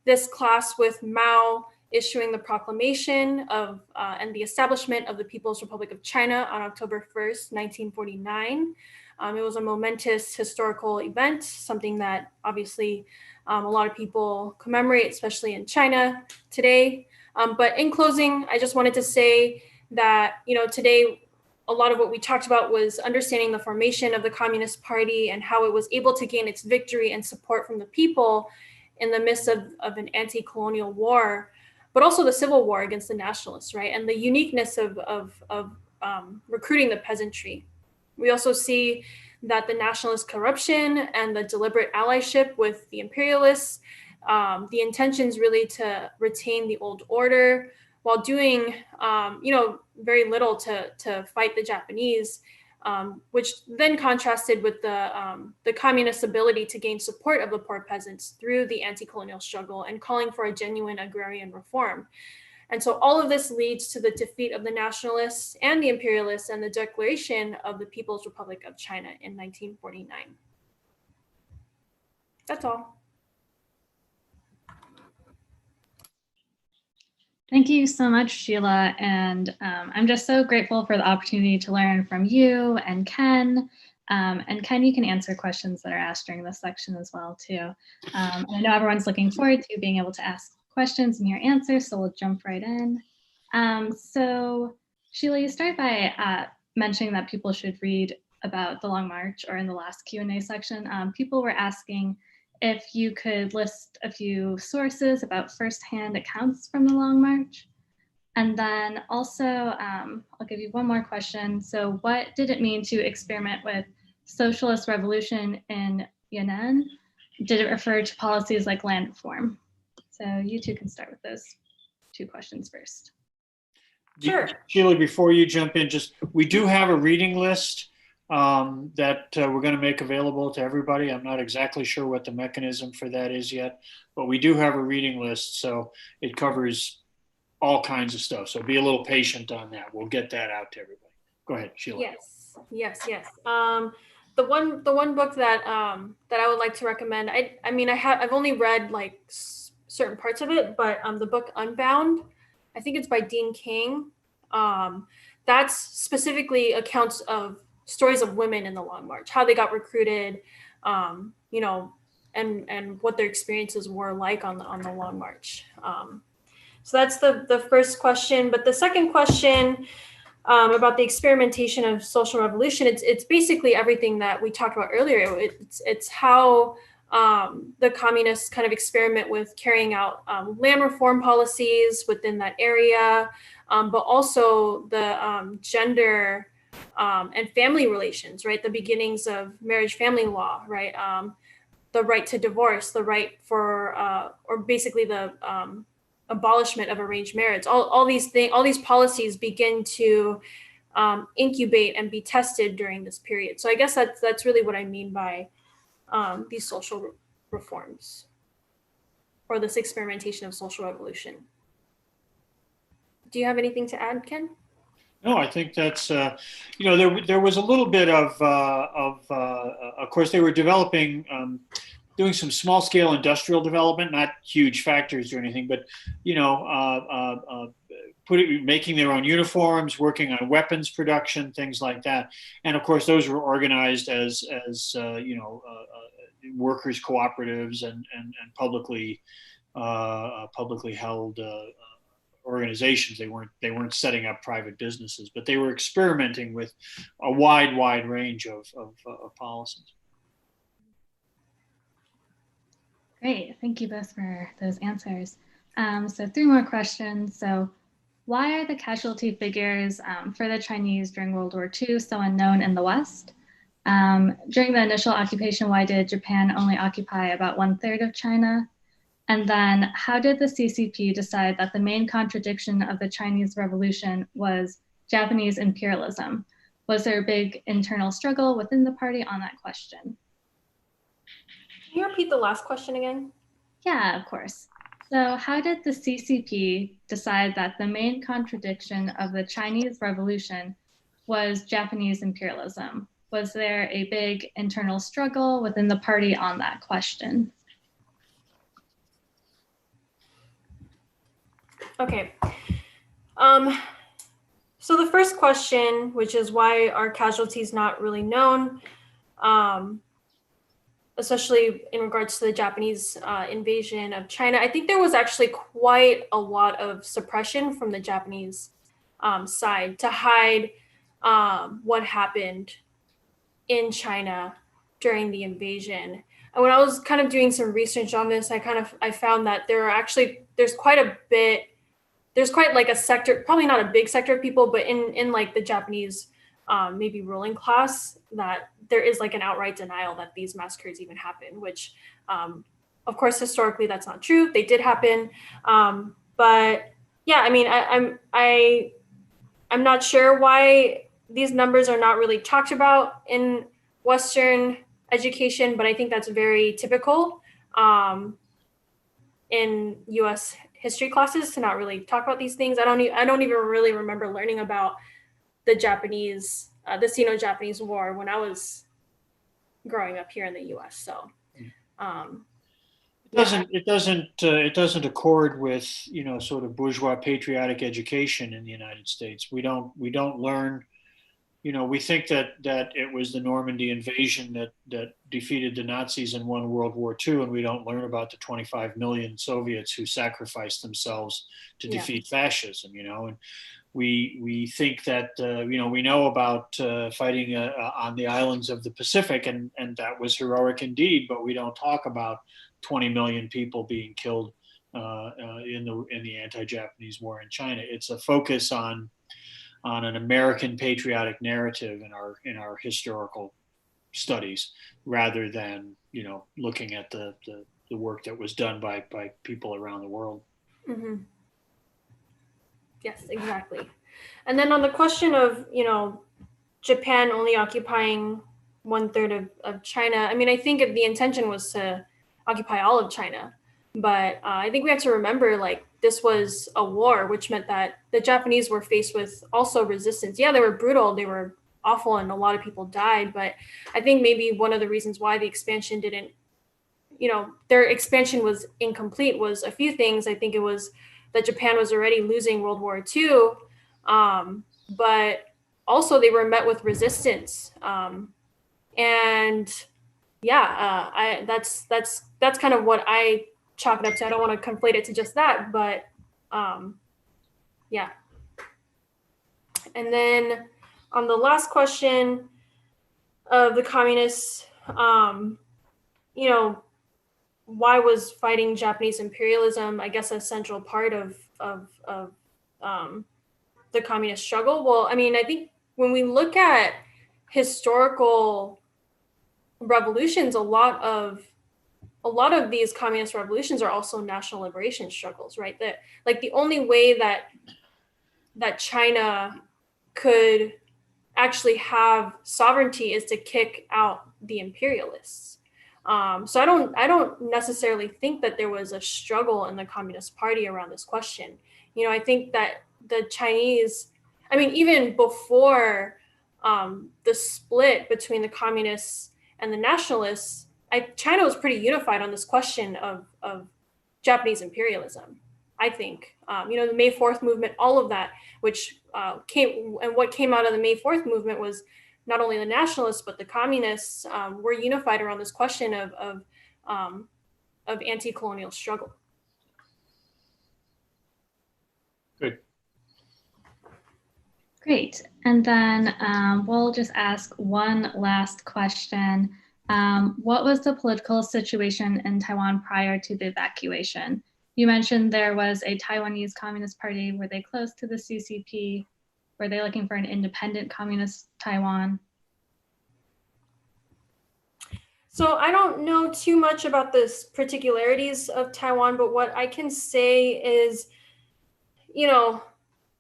this class with Mao issuing the proclamation of and the establishment of the People's Republic of China on October 1st, 1949. It was a momentous historical event, something that obviously a lot of people commemorate, especially in China today. But in closing, I just wanted to say that, you know, today, a lot of what we talked about was understanding the formation of the Communist Party and how it was able to gain its victory and support from the people in the midst of an anti-colonial war, but also the civil war against the nationalists, right? And the uniqueness of recruiting the peasantry. We also see that the nationalist corruption and the deliberate allyship with the imperialists, the intentions really to retain the old order while doing, you know, very little to fight the Japanese, which then contrasted with the communist ability to gain support of the poor peasants through the anti-colonial struggle and calling for a genuine agrarian reform. And so all of this leads to the defeat of the nationalists and the imperialists and the declaration of the People's Republic of China in 1949. That's all. Thank you so much, Sheila. And I'm just so grateful for the opportunity to learn from you and Ken. And Ken, you can answer questions that are asked during this section as well, too. I know everyone's looking forward to being able to ask questions and hear answers, so we'll jump right in. So Sheila, you started by mentioning that people should read about the Long March, or in the last Q&A section. People were asking if you could list a few sources about firsthand accounts from the Long March. And then also, I'll give you one more question. So what did it mean to experiment with socialist revolution in Yunnan? Did it refer to policies like land reform? So you two can start with those two questions first. Sure. Sheila, before you jump in, we do have a reading list that we're going to make available to everybody. I'm not exactly sure what the mechanism for that is yet, but we do have a reading list, so it covers all kinds of stuff. So be a little patient on that. We'll get that out to everybody. Go ahead, Sheila. Yes. The one book that that I would like to recommend. I've only read like certain parts of it, but the book Unbound, I think it's by Dean King. That's specifically accounts of stories of women in the Long March, how they got recruited, and what their experiences were like on the Long March. So that's the first question. But the second question about the experimentation of social revolution, it's basically everything that we talked about earlier. It's how the communists kind of experiment with carrying out land reform policies within that area, but also the gender and family relations, right? The beginnings of marriage family law, right? The right to divorce, the right for, or basically the abolishment of arranged marriage. All these policies begin to incubate and be tested during this period. So I guess that's really what I mean by these social reforms, or this experimentation of social revolution. Do you have anything to add, Ken? No, I think that's, there was a little bit of course, they were developing, doing some small scale industrial development, not huge factories or anything, but, making their own uniforms, working on weapons production, things like that. And of course, those were organized as workers' cooperatives and publicly held organizations. They weren't setting up private businesses, but they were experimenting with a wide range of policies. Great, thank you both for those answers. So 3 more questions. So why are the casualty figures for the Chinese during World War II so unknown in the West? During the initial occupation, why did Japan only occupy about 1/3 of China? And then how did the CCP decide that the main contradiction of the Chinese Revolution was Japanese imperialism? Was there a big internal struggle within the party on that question? Can you repeat the last question again? Yeah, of course. So how did the CCP decide that the main contradiction of the Chinese Revolution was Japanese imperialism? Was there a big internal struggle within the party on that question? Okay. So the first question, which is why are casualties not really known, especially in regards to the Japanese invasion of China, I think there was actually quite a lot of suppression from the Japanese side to hide what happened in China during the invasion. And when I was kind of doing some research on this, I found that there's quite like a sector, probably not a big sector of people, but in like the Japanese maybe ruling class, that there is like an outright denial that these massacres even happened, which of course historically that's not true. They did happen, but yeah, I mean, I'm not sure why these numbers are not really talked about in Western education, but I think that's very typical in U.S. history classes to not really talk about these things. I don't even really remember learning about the Sino-Japanese War when I was growing up here in the U.S. So, It doesn't accord with, sort of bourgeois patriotic education in the United States. We don't learn. We think that it was the Normandy invasion that defeated the Nazis and won World War II, and we don't learn about the 25 million Soviets who sacrificed themselves to defeat fascism. And we think that we know about fighting on the islands of the Pacific, and that was heroic indeed, but we don't talk about 20 million people being killed in the anti-Japanese war in China. It's a focus on an American patriotic narrative in our historical studies, rather than looking at the work that was done by people around the world. Mm-hmm. Yes, exactly. And then on the question of Japan only occupying 1/3 of China, I mean, I think the intention was to occupy all of China. But I think we have to remember, like, this was a war, which meant that the Japanese were faced with also resistance. Yeah, they were brutal, they were awful, and a lot of people died. But I think maybe one of the reasons why the expansion didn't, their expansion was incomplete was a few things. I think it was that Japan was already losing World War II, but also they were met with resistance. And yeah, that's kind of what I chalk it up to. I don't want to conflate it to just that, but yeah. And then on the last question of the communists, why was fighting Japanese imperialism, I guess, a central part of the communist struggle? Well, I mean, I think when we look at historical revolutions, a lot of these communist revolutions are also national liberation struggles, right? That, like, the only way that China could actually have sovereignty is to kick out the imperialists. So I don't necessarily think that there was a struggle in the Communist Party around this question. I think that the Chinese, I mean, even before the split between the communists and the nationalists, China was pretty unified on this question of Japanese imperialism, I think. The May 4th movement, all of that, which what came out of the May 4th movement was not only the nationalists, but the communists were unified around this question of anti-colonial struggle. Good. Great. And then we'll just ask one last question. What was the political situation in Taiwan prior to the evacuation? You mentioned there was a Taiwanese Communist Party. Were they close to the CCP? Were they looking for an independent communist Taiwan? So I don't know too much about the particularities of Taiwan, but what I can say is,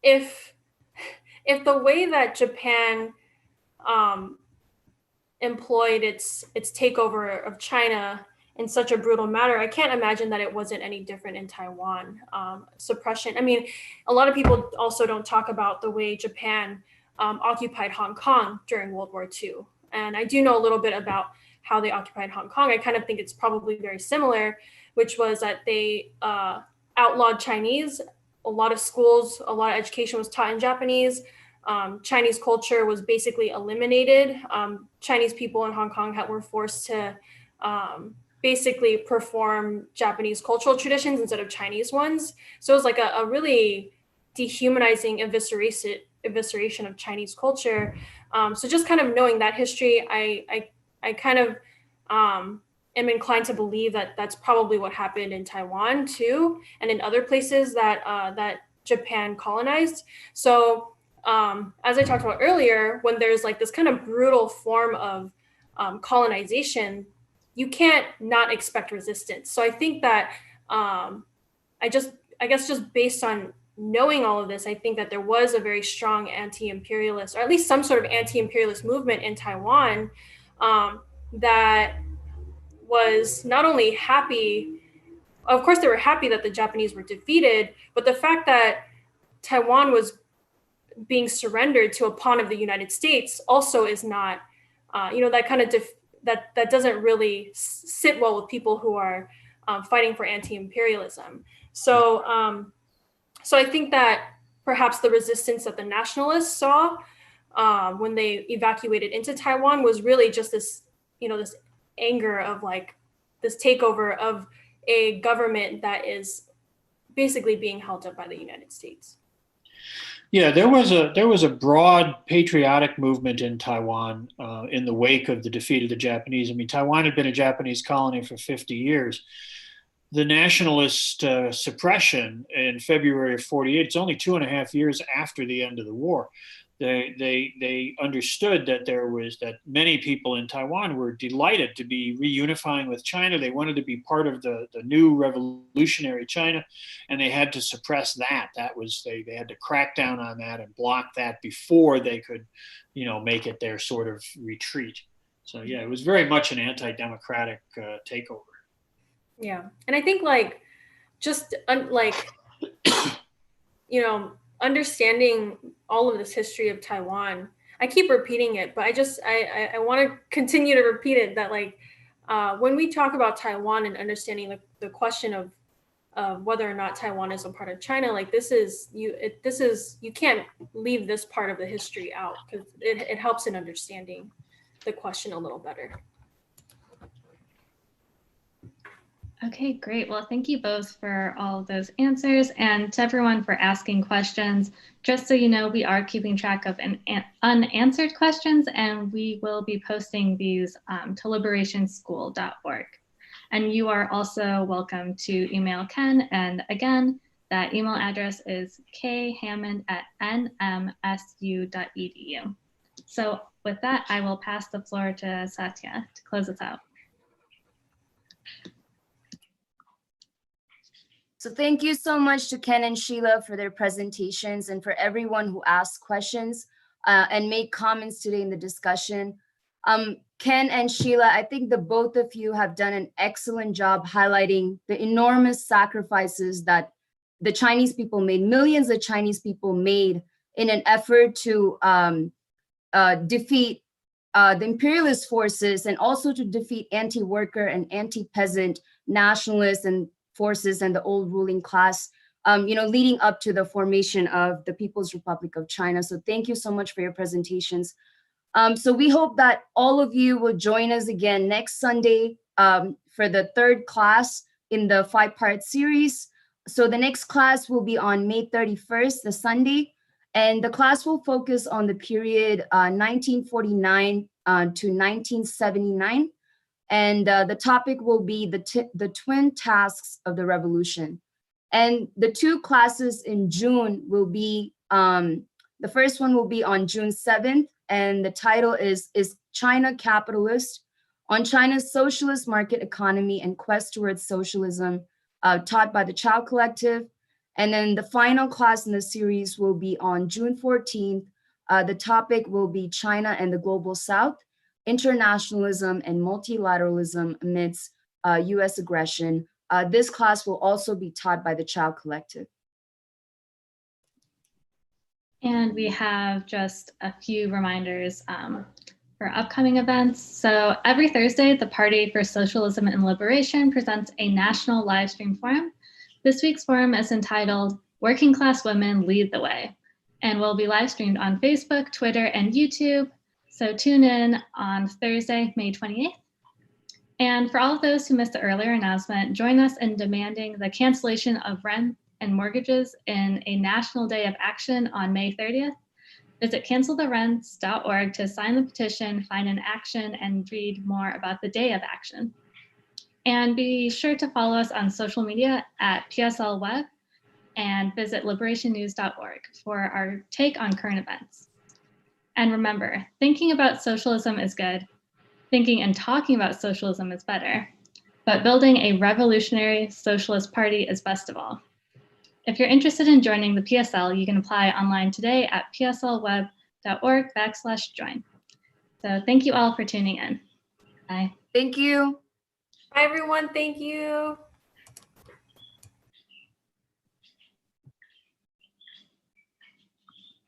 if the way that Japan employed its takeover of China in such a brutal manner, I can't imagine that it wasn't any different in Taiwan. Suppression. I mean, a lot of people also don't talk about the way Japan occupied Hong Kong during World War II. And I do know a little bit about how they occupied Hong Kong. I kind of think it's probably very similar, which was that they outlawed Chinese. A lot of schools, a lot of education was taught in Japanese. Chinese culture was basically eliminated. Chinese people in Hong Kong were forced to basically perform Japanese cultural traditions instead of Chinese ones. So it was like a really dehumanizing evisceration of Chinese culture. So just kind of knowing that history, I kind of am inclined to believe that that's probably what happened in Taiwan too, and in other places that Japan colonized. So as I talked about earlier, when there's like this kind of brutal form of colonization, you can't not expect resistance. So I think that I guess just based on knowing all of this, I think that there was a very strong anti-imperialist, or at least some sort of anti-imperialist movement in Taiwan that was not only happy, of course they were happy that the Japanese were defeated, but the fact that Taiwan was being surrendered to a pawn of the United States also is not, that kind of that doesn't really sit well with people who are fighting for anti-imperialism. So I think that perhaps the resistance that the nationalists saw when they evacuated into Taiwan was really just this, this anger of like this takeover of a government that is basically being held up by the United States. Yeah, there was a broad patriotic movement in Taiwan in the wake of the defeat of the Japanese. I mean, Taiwan had been a Japanese colony for 50 years. The nationalist suppression in February of '48, it's only 2.5 years after the end of the war. They understood that many people in Taiwan were delighted to be reunifying with China. They wanted to be part of the new revolutionary China, and they had to suppress that. They had to crack down on that and block that before they could, make it their sort of retreat. So yeah, it was very much an anti-democratic takeover. Yeah, and I think understanding all of this history of Taiwan, I keep repeating it, but I want to continue to repeat it, that when we talk about Taiwan and understanding the question of whether or not Taiwan is a part of China, you can't leave this part of the history out, because it helps in understanding the question a little better. Okay, great. Well, thank you both for all of those answers, and to everyone for asking questions. Just so you know, we are keeping track of unanswered questions, and we will be posting these to liberationschool.org. And you are also welcome to email Ken. And again, that email address is khammond@nmsu.edu. So with that, I will pass the floor to Satya to close us out. So thank you so much to Ken and Sheila for their presentations, and for everyone who asked questions and made comments today in the discussion. Ken and Sheila, I think the both of you have done an excellent job highlighting the enormous sacrifices that the Chinese people made, millions of Chinese people made, in an effort to defeat the imperialist forces, and also to defeat anti-worker and anti-peasant nationalists and forces and the old ruling class, leading up to the formation of the People's Republic of China. So thank you so much for your presentations. So we hope that all of you will join us again next Sunday for the third class in the 5-part series. So the next class will be on May 31st, the Sunday, and the class will focus on the period 1949 to 1979. And the topic will be the twin tasks of the revolution. And the 2 classes in June will be, the first one will be on June 7th, and the title is China Capitalist? On China's Socialist Market Economy and Quest Towards Socialism, taught by the Qiao Collective. And then the final class in the series will be on June 14th. The topic will be China and the Global South, Internationalism and Multilateralism Amidst US Aggression. This class will also be taught by the Qiao Collective. And we have just a few reminders for upcoming events. So every Thursday, the Party for Socialism and Liberation presents a national live stream forum. This week's forum is entitled Working Class Women Lead the Way, and will be live streamed on Facebook, Twitter, and YouTube. So tune in on Thursday, May 28th. And for all of those who missed the earlier announcement, join us in demanding the cancellation of rent and mortgages in a National Day of Action on May 30th. Visit canceltherents.org to sign the petition, find an action, and read more about the Day of Action. And be sure to follow us on social media at PSL Web, and visit liberationnews.org for our take on current events. And remember, thinking about socialism is good. Thinking and talking about socialism is better. But building a revolutionary socialist party is best of all. If you're interested in joining the PSL, you can apply online today at pslweb.org/join. So thank you all for tuning in. Bye. Thank you. Bye, everyone. Thank you.